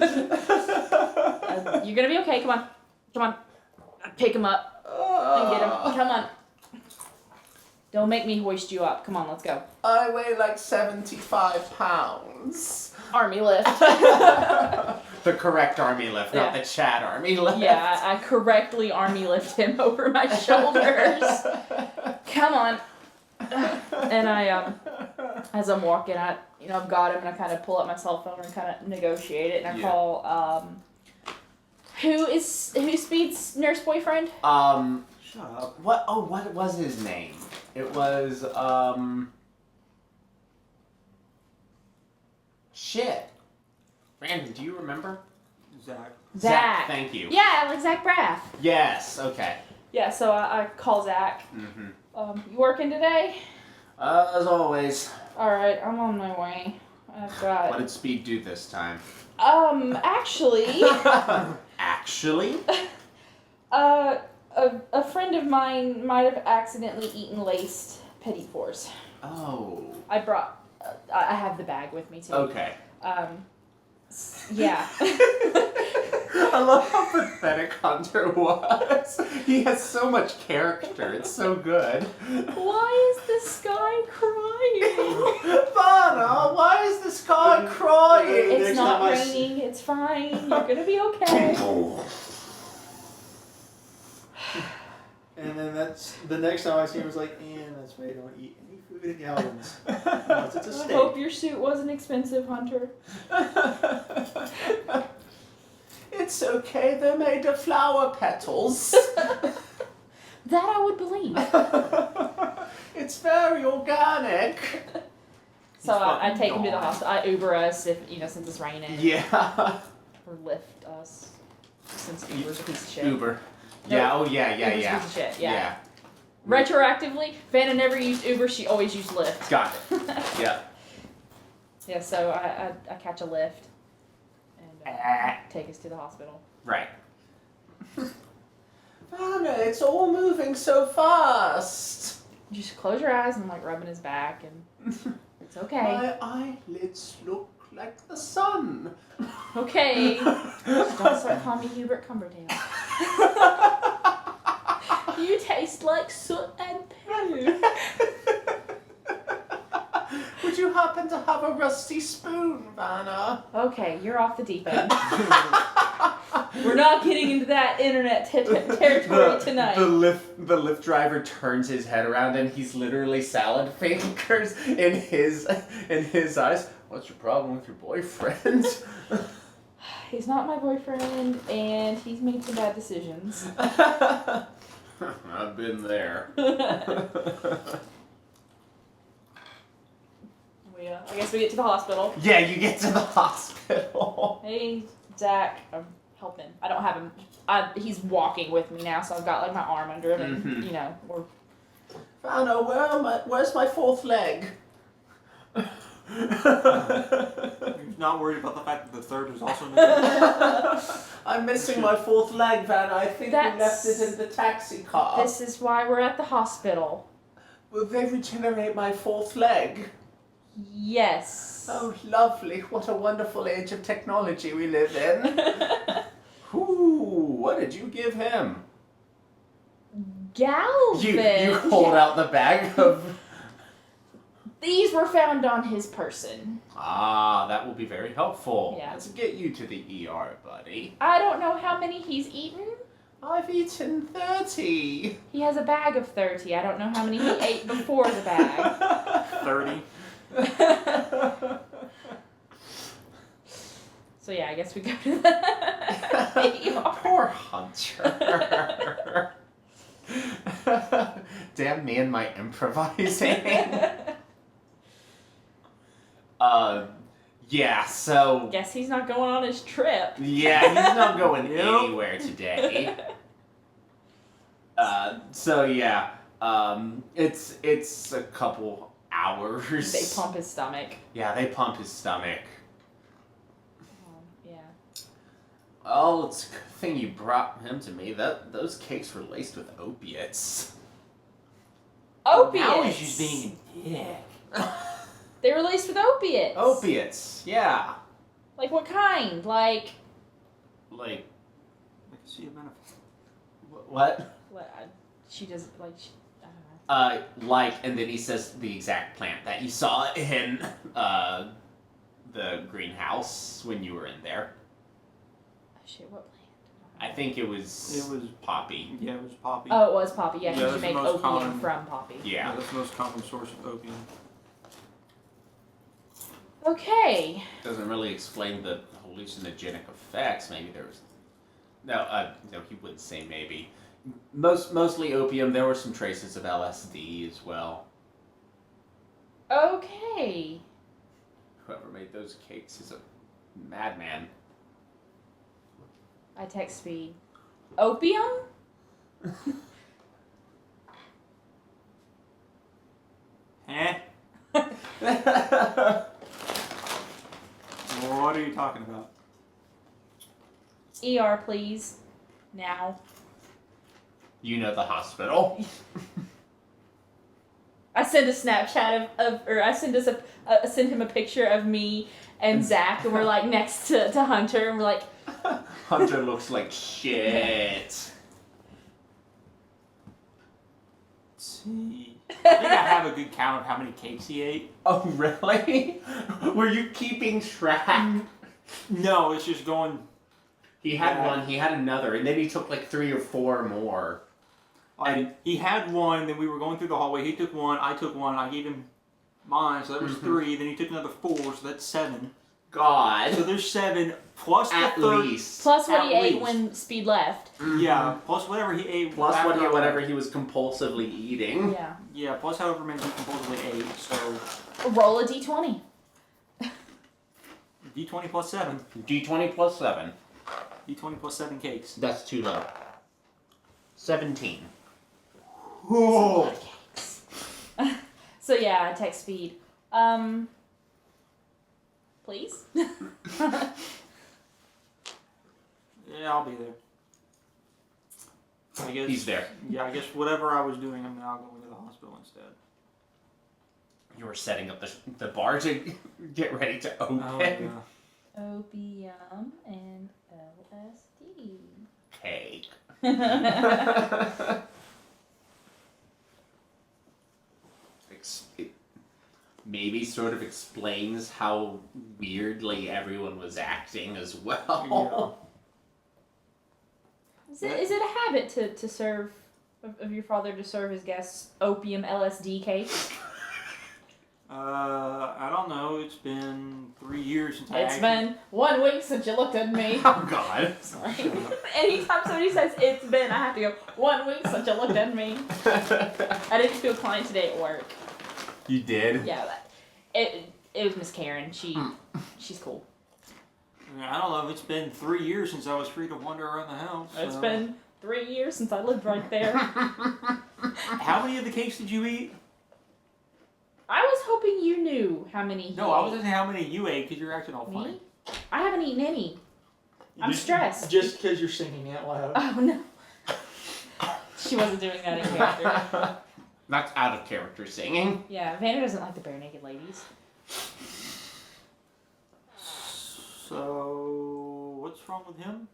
You're gonna be okay. Come on. Pick him up and get him. Come on. Don't make me hoist you up. Come on, let's go. I weigh like 75 pounds. Army lift. The correct army lift, not Yeah. the Chad army lift. Yeah, I correctly army lift him over my shoulders. Come on. And I, as I'm walking, I've got him and I kind of pull up my cell phone and kind of negotiate it and I call, who's Speed's nurse boyfriend? Shut up. What was his name? It was, shit. Brandon, do you remember? Zach. Thank you. Yeah, like Zach Braff. Yes, okay. Yeah, so I call Zach. Mm-hmm. You working today? As always. Alright, I'm on my way. I've got... What did Speed do this time? Actually... Actually? A friend of mine might have accidentally eaten laced petit fours. Oh. I brought... I have the bag with me, too. Okay. Yeah. I love how pathetic Hunter was. He has so much character. It's so good. Why is the sky crying? Vanna, why is the sky crying? It's Next not time I raining. It's fine. You're gonna be okay. And then that's the next time I see him was like, and that's why you don't eat any food in the ovens. Unless it's a I steak. hope your suit wasn't expensive, Hunter. It's okay, they're made of flower petals. That I would believe. It's very organic. So I fucking take him to the gone. hospital. I Uber us if since it's raining. Yeah. Or Lyft us since Uber's a piece of shit. Uber. No, Yeah, oh yeah, Uber's yeah. a piece of shit. Yeah. Retroactively, Vanna never used Uber. She always used Lyft. Got it. Yeah. Yeah. So I catch a Lyft and take us to the hospital. Right. Vanna, it's all moving so fast. Just close your eyes and like rubbing his back and it's okay. My eyelids look like the sun. Okay. Just don't start calling me Hubert Cumberdale. You taste like soot and poo. Would you happen to have a rusty spoon, Vanna? Okay, you're off the deep end. We're not getting into that internet territory tonight. The Lyft driver turns his head around and he's literally salad fingers in his eyes. What's your problem with your boyfriend? He's not my boyfriend, and he's made some bad decisions. I've been there. I guess we get to the hospital. Yeah, you get to the hospital. Hey, Zach, I'm helping. I don't have him. He's walking with me now, so I've got like my arm under him, and Mhm. we're. Vanna, where's my fourth leg? He's not worried about the fact that the third is also missing. I'm missing my fourth leg, Vanna. I think we left That's- it in the taxi car. This is why we're at the hospital. Will they regenerate my fourth leg? Yes. Oh, lovely. What a wonderful age of technology we live in. Ooh, what did you give him? Galvin. You hold out the bag of... These were found on his person. Ah, that will be very helpful. Yeah. Let's get you to the ER, buddy. I don't know how many he's eaten. I've eaten 30. He has a bag of 30. I don't know how many he ate before the bag. 30. So yeah, I guess we go to the ER. Poor Hunter. Damn me and my improvising. Yeah, so... Guess he's not going on his trip. Yeah, he's not going Yep. anywhere today. So yeah, it's a couple hours. They pump his stomach. Yeah, they pump his stomach. Yeah. Oh, it's a good thing you brought him to me. Those cakes were laced with opiates. Opiates. Now he's just being a dick. They were laced with opiates. Opiates, yeah. Like what kind? Like Like I can see a benefit. what? what? She does like. I don't know. Like, and then he says the exact plant that you saw in the greenhouse when you were in there. Oh, shit, what plant? I think it was poppy. Yeah, it was poppy. Oh, it was poppy. Yeah, Yeah, because that's you the make most opium common. from poppy. Yeah. That's the most common source of opium. Okay. Doesn't really explain the hallucinogenic effects. Maybe there was no, he wouldn't say maybe. Mostly opium. There were some traces of LSD as well. Okay. Whoever made those cakes is a madman. I text Speed. Opium? Eh? What are you talking about? ER, please. Now. You know the hospital. I send a Snapchat or I send him a picture of me and Zach, and we're like next to Hunter, and we're like, Hunter looks like shit. See. I think I have a good count of how many cakes he ate. Oh, really? Were you keeping track? No, it's just going. He had one, he had another, and then he took like 3 or 4 more. He had one, then we were going through the hallway. He took one, I took one, I gave him mine, so that was 3. Then he took another 4, so that's 7. God. So there's 7 plus At the third. least. plus what he At ate least. when Speed left. Yeah, plus whatever he ate. Plus after whatever he was compulsively eating. Yeah. Yeah, plus however many he compulsively ate. So Roll a d20. D20 plus 7. D20 plus 7. D20 plus 7 cakes. That's too low. 17. Oh. So yeah, text Speed. Please? Yeah, I'll be there. I guess He's there. Yeah, I guess whatever I was doing, I'm now going to the hospital instead. You were setting up the bar to get ready to open. Oh, yeah. Opium and LSD. Cake. It maybe sort of explains how weirdly everyone was acting as well. Is it a habit to serve of your father to serve his guests opium LSD cake? I don't know. It's been 3 years since I. It's been 1 week since you looked at me. Oh God. Sorry. Anytime somebody says it's been, I have to go 1 week since you looked at me. I didn't feel client today at work. You did? Yeah, it was Miss Karen. She's cool. I don't know. It's been 3 years since I was free to wander around the house. It's so. been 3 years since I lived right there. How many of the cakes did you eat? I was hoping you knew how many he No, I was ate. asking how many you ate because you're acting all funny. Me? I haven't eaten any. I'm stressed. Just because you're singing out loud. Oh no. She wasn't doing that in character. That's out of character singing. Yeah, Vanna doesn't like the bare naked ladies. So, what's wrong with him?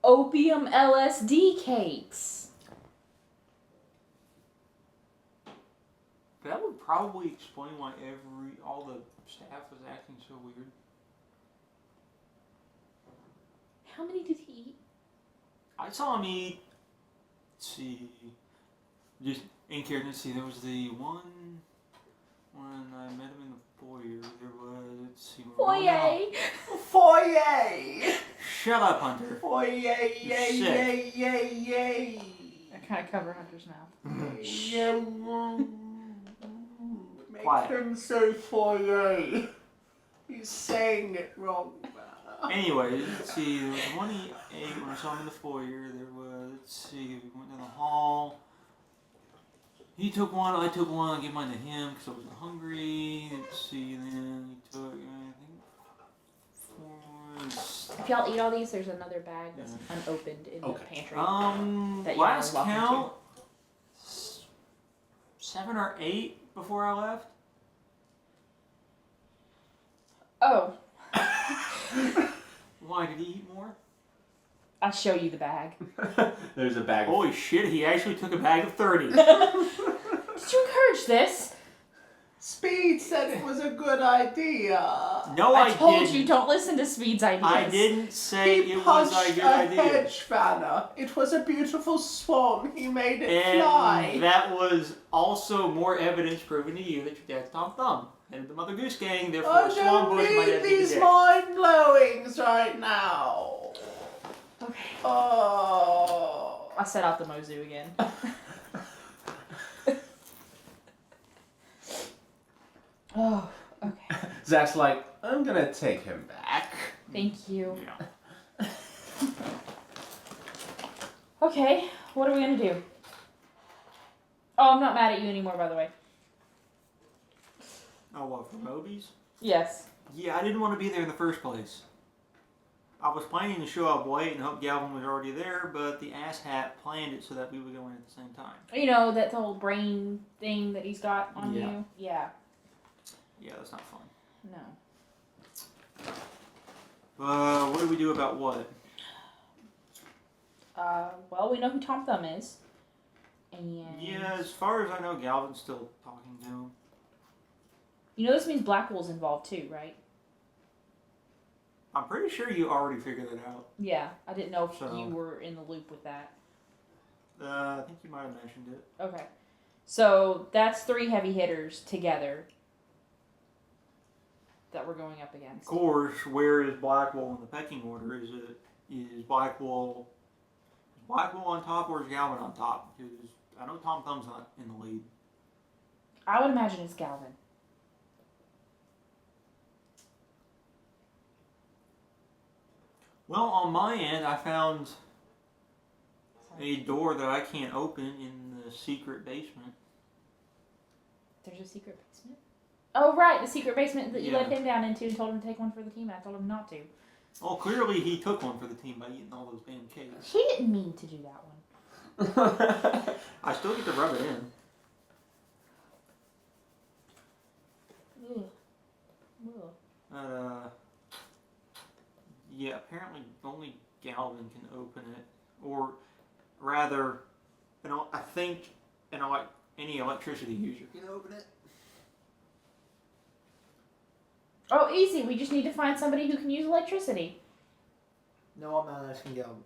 Opium LSD cakes. That would probably explain why all the staff was acting so weird. How many did he eat? I saw him eat. Let's see. Just in character. Let's see. There was the one when I met him in the foyer. There was. Let's see. Foyer! Foyer! Shut up, Hunter. Foyer! Yay! You're Yay! Yay! Yay! I kind of cover Hunter's mouth. Make Quiet. him say foyer. He's saying it wrong. Anyway, let's see. There was one he ate when I saw him in the foyer. There was. Let's see. We went down the hall. He took one. I took one. I gave mine to him because I wasn't hungry. Let's see. Then he took. I think 4. If y'all eat all these, there's another bag that's unopened in the pantry. that you Last are welcome count. 7 or 8 before I left. Oh, Why did he eat more? I'll show you the bag. There's a bag. Holy shit! He actually took a bag of 30. Did you encourage this? Speed said it was a good idea. No, I told didn't. you, don't listen to Speed's ideas. I didn't say He it was punched a good a idea. hedge spanner. It was a beautiful swan. He made it And fly. that was also more evidence proving to you that your dad's Tom Thumb. And the Mother Goose Gang, therefore, I Swan don't Bush might need have to these be dead. mind-blowings right now. Okay. Oh. I set out the Mozu again. Oh, okay. Zach's like, I'm gonna take him back. Thank you. Yeah. Okay, what are we gonna do? Oh, I'm not mad at you anymore, by the way. Oh, what, for Moby's? Yes. Yeah, I didn't want to be there in the first place. I was planning to show up late and hope Galvin was already there, but the asshat planned it so that we would go in at the same time. You know, that whole brain thing that he's got on Yeah. you? Yeah. Yeah, that's not fun. No. What do we do about what? Well, we know who Tom Thumb is. And... Yeah, as far as I know, Galvin's still talking to him. You know this means Blackwell's involved too, right? I'm pretty sure you already figured it out. Yeah, I didn't know if So- you were in the loop with that. I think you might have mentioned it. Okay. So, that's 3 heavy hitters together that we're going up against. Of course, where is Blackwell in the pecking order? Is Blackwell on top or is Galvin on top? Because I know Tom Thumb's not in the lead. I would imagine it's Galvin. Well, on my end, I found a door that I can't open in the secret basement. There's a secret basement? Oh, right, the secret basement that you Yeah. let him down into and told him to take one for the team. I told him not to. Well, clearly he took one for the team by eating all those damn cakes. He didn't mean to do that one. I still get to rub it in. Ugh. Ugh. But, yeah, apparently only Galvin can open it. Or rather, I think any electricity user can open it. Oh, easy. We just need to find somebody who can use electricity. No, I'm not asking Galvin.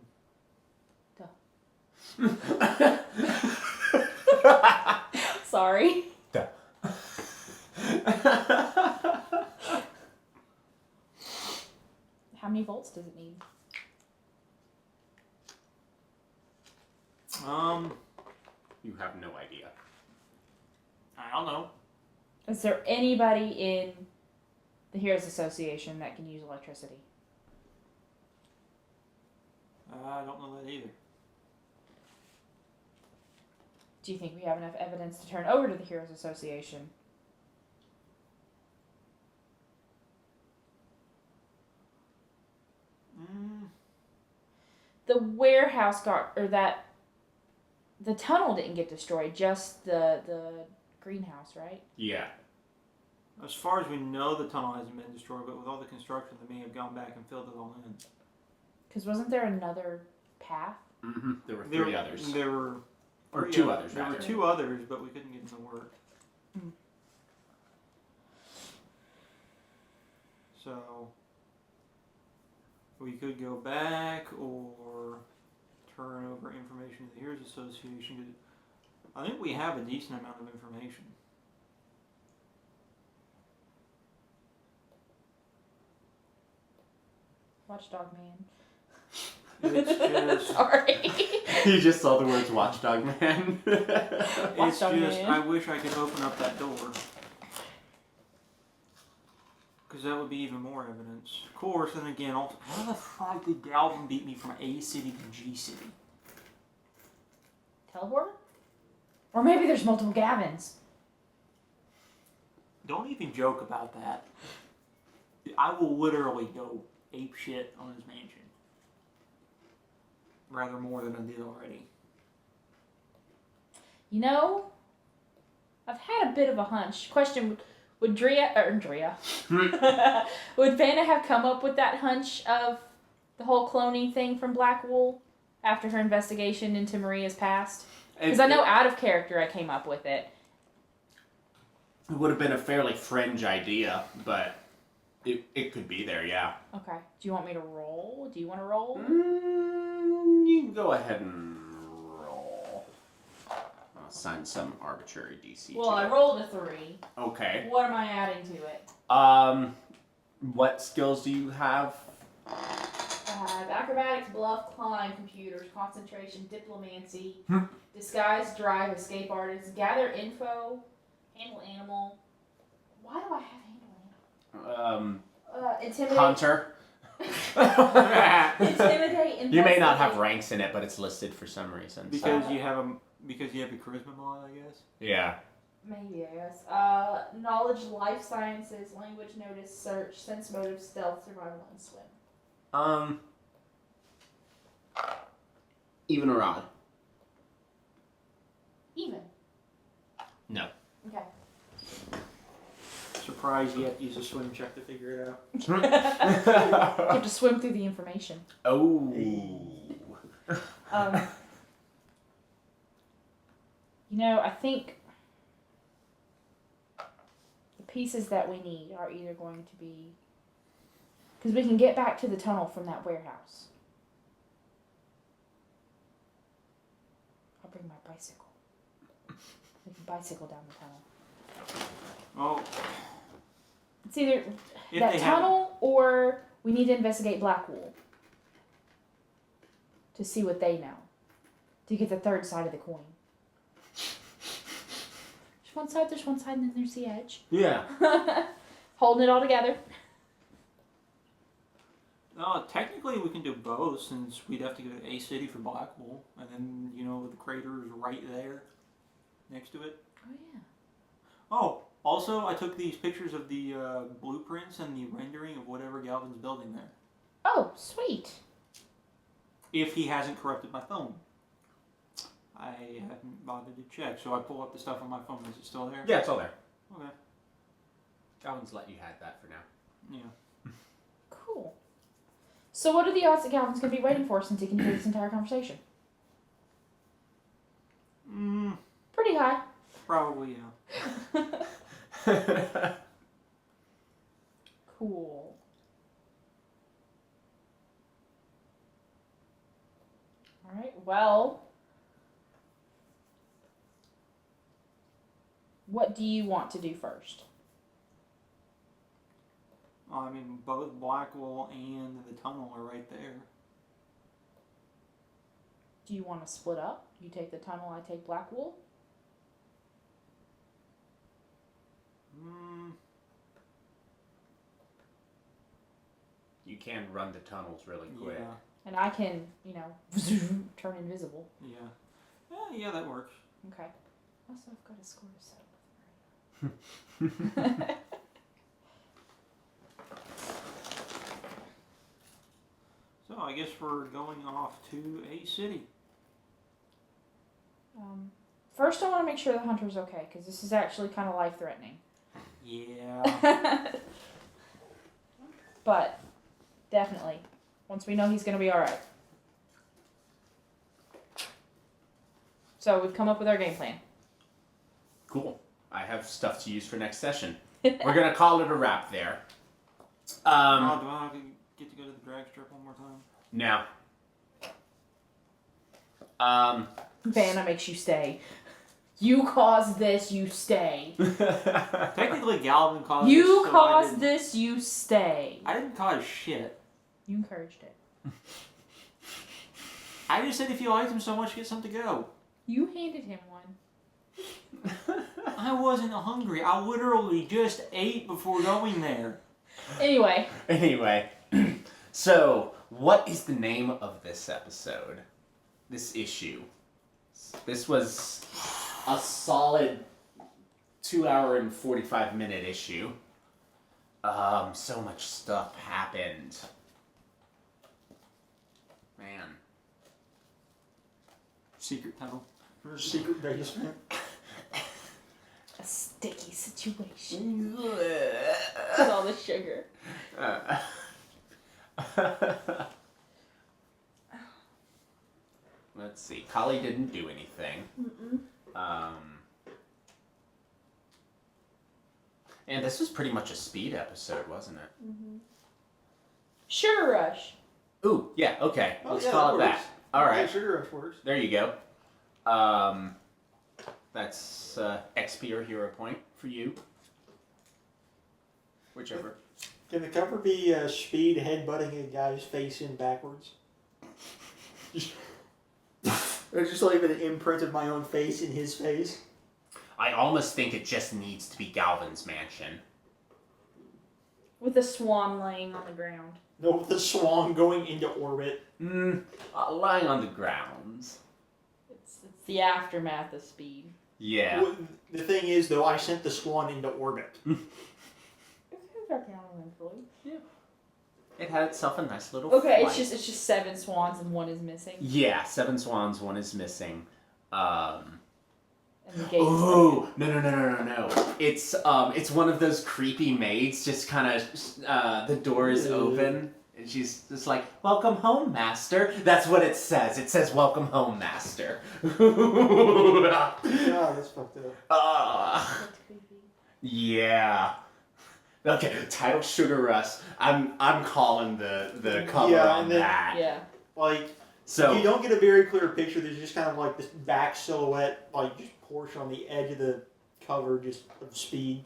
Sorry. How many volts does it need? You have no idea. I don't know. Is there anybody in the Heroes Association that can use electricity? I don't know that either. Do you think we have enough evidence to turn over to the Heroes Association? The warehouse the tunnel didn't get destroyed, just the greenhouse, right? Yeah. As far as we know, the tunnel hasn't been destroyed, but with all the construction, they may have gone back and filled it all in. Because wasn't there another path? Mm-hmm. There were 3 others. There were... Or 3 2 others, There rather. were 2 others, but we couldn't get them to work. Mm. So... we could go back or turn over information to the Heroes Association. 'Cause I think we have a decent amount of information. Watchdog Man. It's just... Sorry. You just saw the words Watchdog Man. It's Watchdog just, Man. I wish I could open up that door. Because that would be even more evidence. Of course, and again, how the fuck did Galvin beat me from A City to G City? Teleporter? Or maybe there's multiple Gavins. Don't even joke about that. I will literally go ape shit on his mansion. Rather more than I did already. You know, I've had a bit of a hunch. Question, would Drea... would Vanna have come up with that hunch of the whole cloning thing from Black Wool after her investigation into Maria's past? Because I know out of character I came up with it. It would have been a fairly fringe idea, but it could be there, yeah. Okay. Do you want me to roll? Do you want to roll? You can go ahead and roll. I'll assign some arbitrary DC Well, to I it. rolled a 3. Okay. What am I adding to it? What skills do you have? Acrobatics, bluff, climb, computers, concentration, diplomancy, disguise, drive, escape artist, gather info, handle animal. Why do I have handle animal? Intimidate. Hunter. Intimidate. You may not have investigate. ranks in it, but it's listed for some reason. Because so. you have a charisma mod, I guess. Yeah. Maybe, I guess. Knowledge, life sciences, language, notice, search, sense motive, stealth, survival, and swim. Even or odd? Even. No. Okay. surprised you have to use a swim check to figure it out. You have to swim through the information. Oh. I think the pieces that we need are either going to be... Because we can get back to the tunnel from that warehouse. I'll bring my bicycle. We can bicycle down the tunnel. Oh, It's either if that they tunnel or we need to investigate Blackwool to see what they know. To get the third side of the coin. There's one side, and then there's the edge. Yeah. Holding it all together. Technically we can do both, since we'd have to go to A City for Blackpool, and then, the crater is right there, next to it. Oh, yeah. Oh, also, I took these pictures of the blueprints and the rendering of whatever Galvin's building there. Oh, sweet. If he hasn't corrupted my phone. I haven't bothered to check, so I pull up the stuff on my phone. Is it still there? Yeah, it's all there. Okay. Calvin's let you have that for now. Yeah. Cool. So what are the odds that Galvin's going to be waiting for since he can hear this entire conversation? Pretty high. Probably, yeah. Cool. Alright, well... What do you want to do first? I mean, both Blackwall and the tunnel are right there. Do you want to split up? You take the tunnel, I take Blackwool? You can run the tunnels really quick. Yeah. And I can, turn invisible. Yeah. Yeah, that works. Okay. Also, I've got a score to settle with. So I guess we're going off to A City. First, I want to make sure the hunter's okay, because this is actually kind of life-threatening. Yeah. But, definitely, once we know he's going to be alright. So, we've come up with our game plan. Cool. I have stuff to use for next session. We're going to call it a wrap there. Do I get to go to the drag strip one more time? No. Vanna makes you stay. You caused this, you stay. Technically, Galvin caused this. You so caused this, you stay. I didn't cause shit. You encouraged it. I just said if you liked him so much, get some to go. You handed him one. I wasn't hungry. I literally just ate before going there. Anyway. So, what is the name of this episode? This issue? This was a solid 2 hour and 45 minute issue. So much stuff happened. Man. Secret tunnel. Secret basement. A sticky situation. With all the sugar. Let's see. Kali didn't do anything. And this was pretty much a speed episode, wasn't it? Sugar Rush. Ooh, yeah, okay. Oh, Let's yeah, call it that that. works. Alright. Yeah, Sugar Rush works. There you go. That's XP or hero point for you. Whichever. Can the cover be Speed headbutting a guy's face in backwards? Or just leave an imprint of my own face in his face? I almost think it just needs to be Galvin's mansion. With a swan laying on the ground. No, with the swan going into orbit. Lying on the grounds. It's the aftermath of Speed. Yeah. Well, the thing is, though, I sent the swan into orbit. Yeah. It had itself a nice little Okay, flight. it's just 7 swans and 1 is missing. Yeah, 7 swans, 1 is missing. And And the gate is Oh no! It's one of those creepy maids. Just kind of the door is open, and she's just like, "Welcome home, master." That's what it says. It says, "Welcome home, master." Yeah, that's fucked up. Ah. That's creepy. Yeah. Okay, title Sugar Rush. I'm calling the cover on and then- that. Yeah. Like, So you don't get a very clear picture. There's just kind of like this back silhouette, like just portion on the edge of the cover, just of Speed.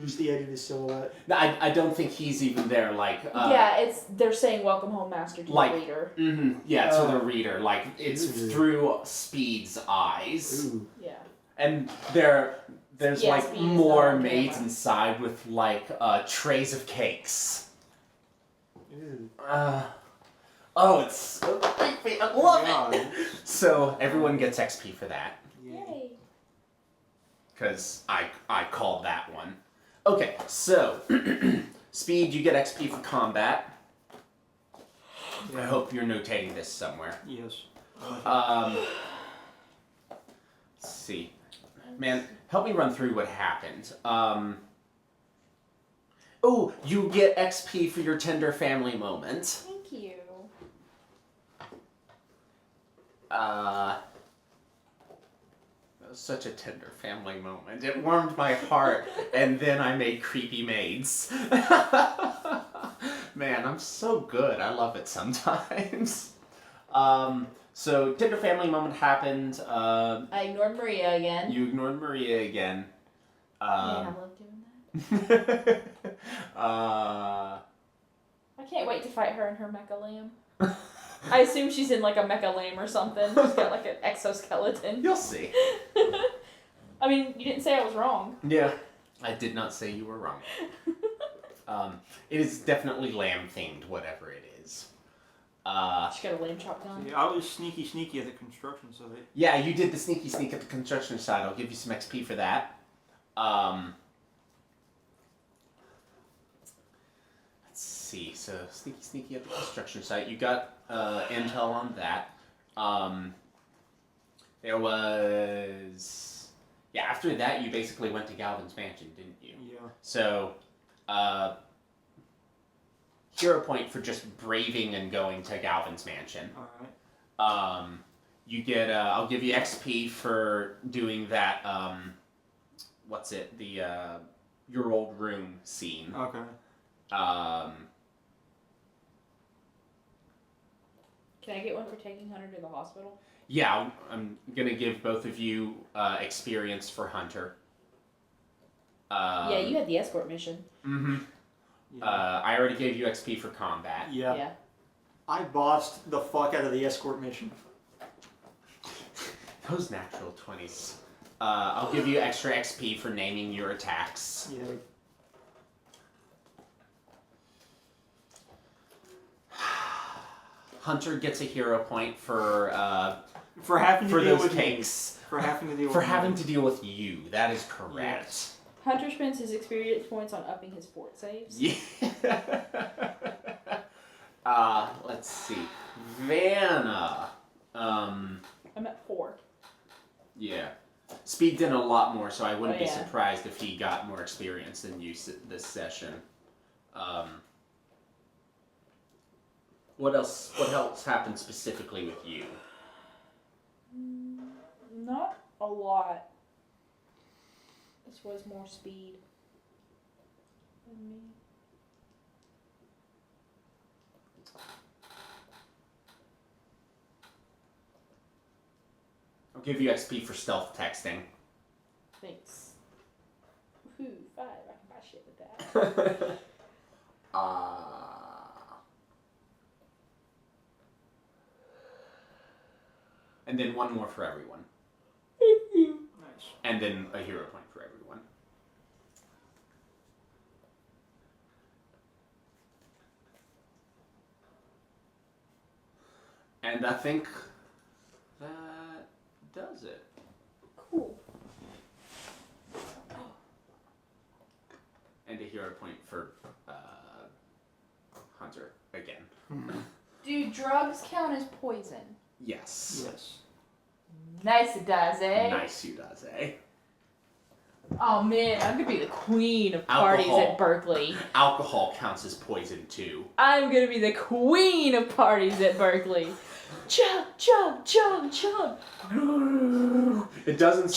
Just the edge of his silhouette. no, I don't think he's even there. Like Yeah, they're saying welcome home, master, to like- the reader. yeah, to the reader. Like it's Ooh. through Speed's eyes, Ooh. Yeah. and there's Yeah, like Speed is not more on maids camera. inside with like trays of cakes. Ew. Oh, it's so creepy. I love God. it. So everyone gets XP for that. Yay. Because I called that one. Okay, so Speed, you get XP for combat. I hope you're notating this somewhere. Yes. Let's see. Man, help me run through what happened. Oh, you get XP for your tender family moment. Thank you. That was such a tender family moment. It warmed my heart, and then I made creepy maids. Man, I'm so good. I love it sometimes. So tender family moment happened. I ignored Maria again. You ignored Maria again. Man, I love doing that. uh, I can't wait to fight her and her mecha lamb. I assume she's in like a mecha lamb or something. She's got like an exoskeleton. you'll see. I mean, you didn't say I was wrong. Yeah, I did not say you were wrong. It is definitely lamb themed, whatever it is. She got a lamb chop gun. Yeah, I was sneaky at the construction site. Yeah, you did the sneaky sneak at the construction site. I'll give you some XP for that. Let's see. So sneaky at the construction site. You got intel on that. There was after that you basically went to Galvin's mansion, didn't you? Yeah. So hero point for just braving and going to Galvin's mansion. All right. You get I'll give you XP for doing that what's it? The your old room scene. Okay. Can I get one for taking Hunter to the hospital? Yeah, I'm gonna give both of you experience for Hunter. Yeah, you had the escort mission. Mm-hmm. Yeah. I already gave you XP for combat. Yeah. I bossed the fuck out of the escort mission. Those natural 20s. I'll give you extra XP for naming your attacks. Yeah. Hunter gets a hero point for having to for deal those with cakes. Me. For having to deal For with having me. to deal with you. That is correct. Yes. Hunter spends his experience points on upping his fort saves. Yeah. Let's see. Vanna. I'm at 4. Yeah. Speed did a lot more, so I wouldn't Oh, be yeah. surprised if he got more experience than you this session. What else happened specifically with you? Not a lot. This was more speed than me. I'll give you XP for stealth texting. Thanks. Woohoo, 5. I can buy shit with that. And then one more for everyone. Nice. And then a hero point for everyone. And I think that does it. Cool. And a hero point for Hunter again. Do drugs count as poison? Yes. Yes. Nice it does, eh? Nice you does, eh? Oh man, I'm gonna be the queen of parties Alcohol. at Berkeley. Alcohol counts as poison too. I'm gonna be the queen of parties at Berkeley. Chug, chug, chug, chug. It doesn't.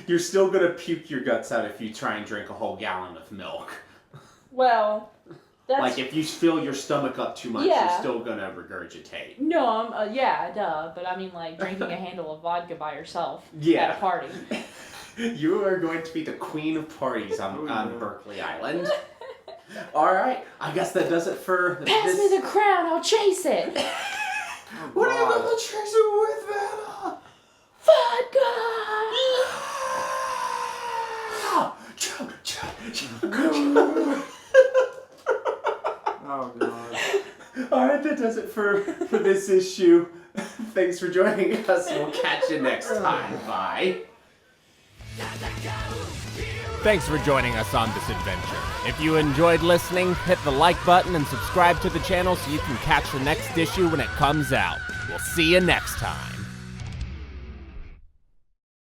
You're still gonna puke your guts out if you try and drink a whole gallon of milk. Well, that's... Like, if you fill your stomach up too much, Yeah. you're still gonna regurgitate. No, yeah, duh. But I mean, like, drinking a handle of vodka by yourself Yeah. at a party. You are going to be the queen of parties on Berkeley Island. Alright, I guess that does it for Pass this. me the crown, I'll chase it. What are you gonna chase it with, Vanna? Vodka! Oh god. Alright, that does it for this issue. Thanks for joining us. We'll catch you next time. Bye. Thanks for joining us on this adventure. If you enjoyed listening, hit the like button and subscribe to the channel so you can catch the next issue when it comes out. We'll see you next time.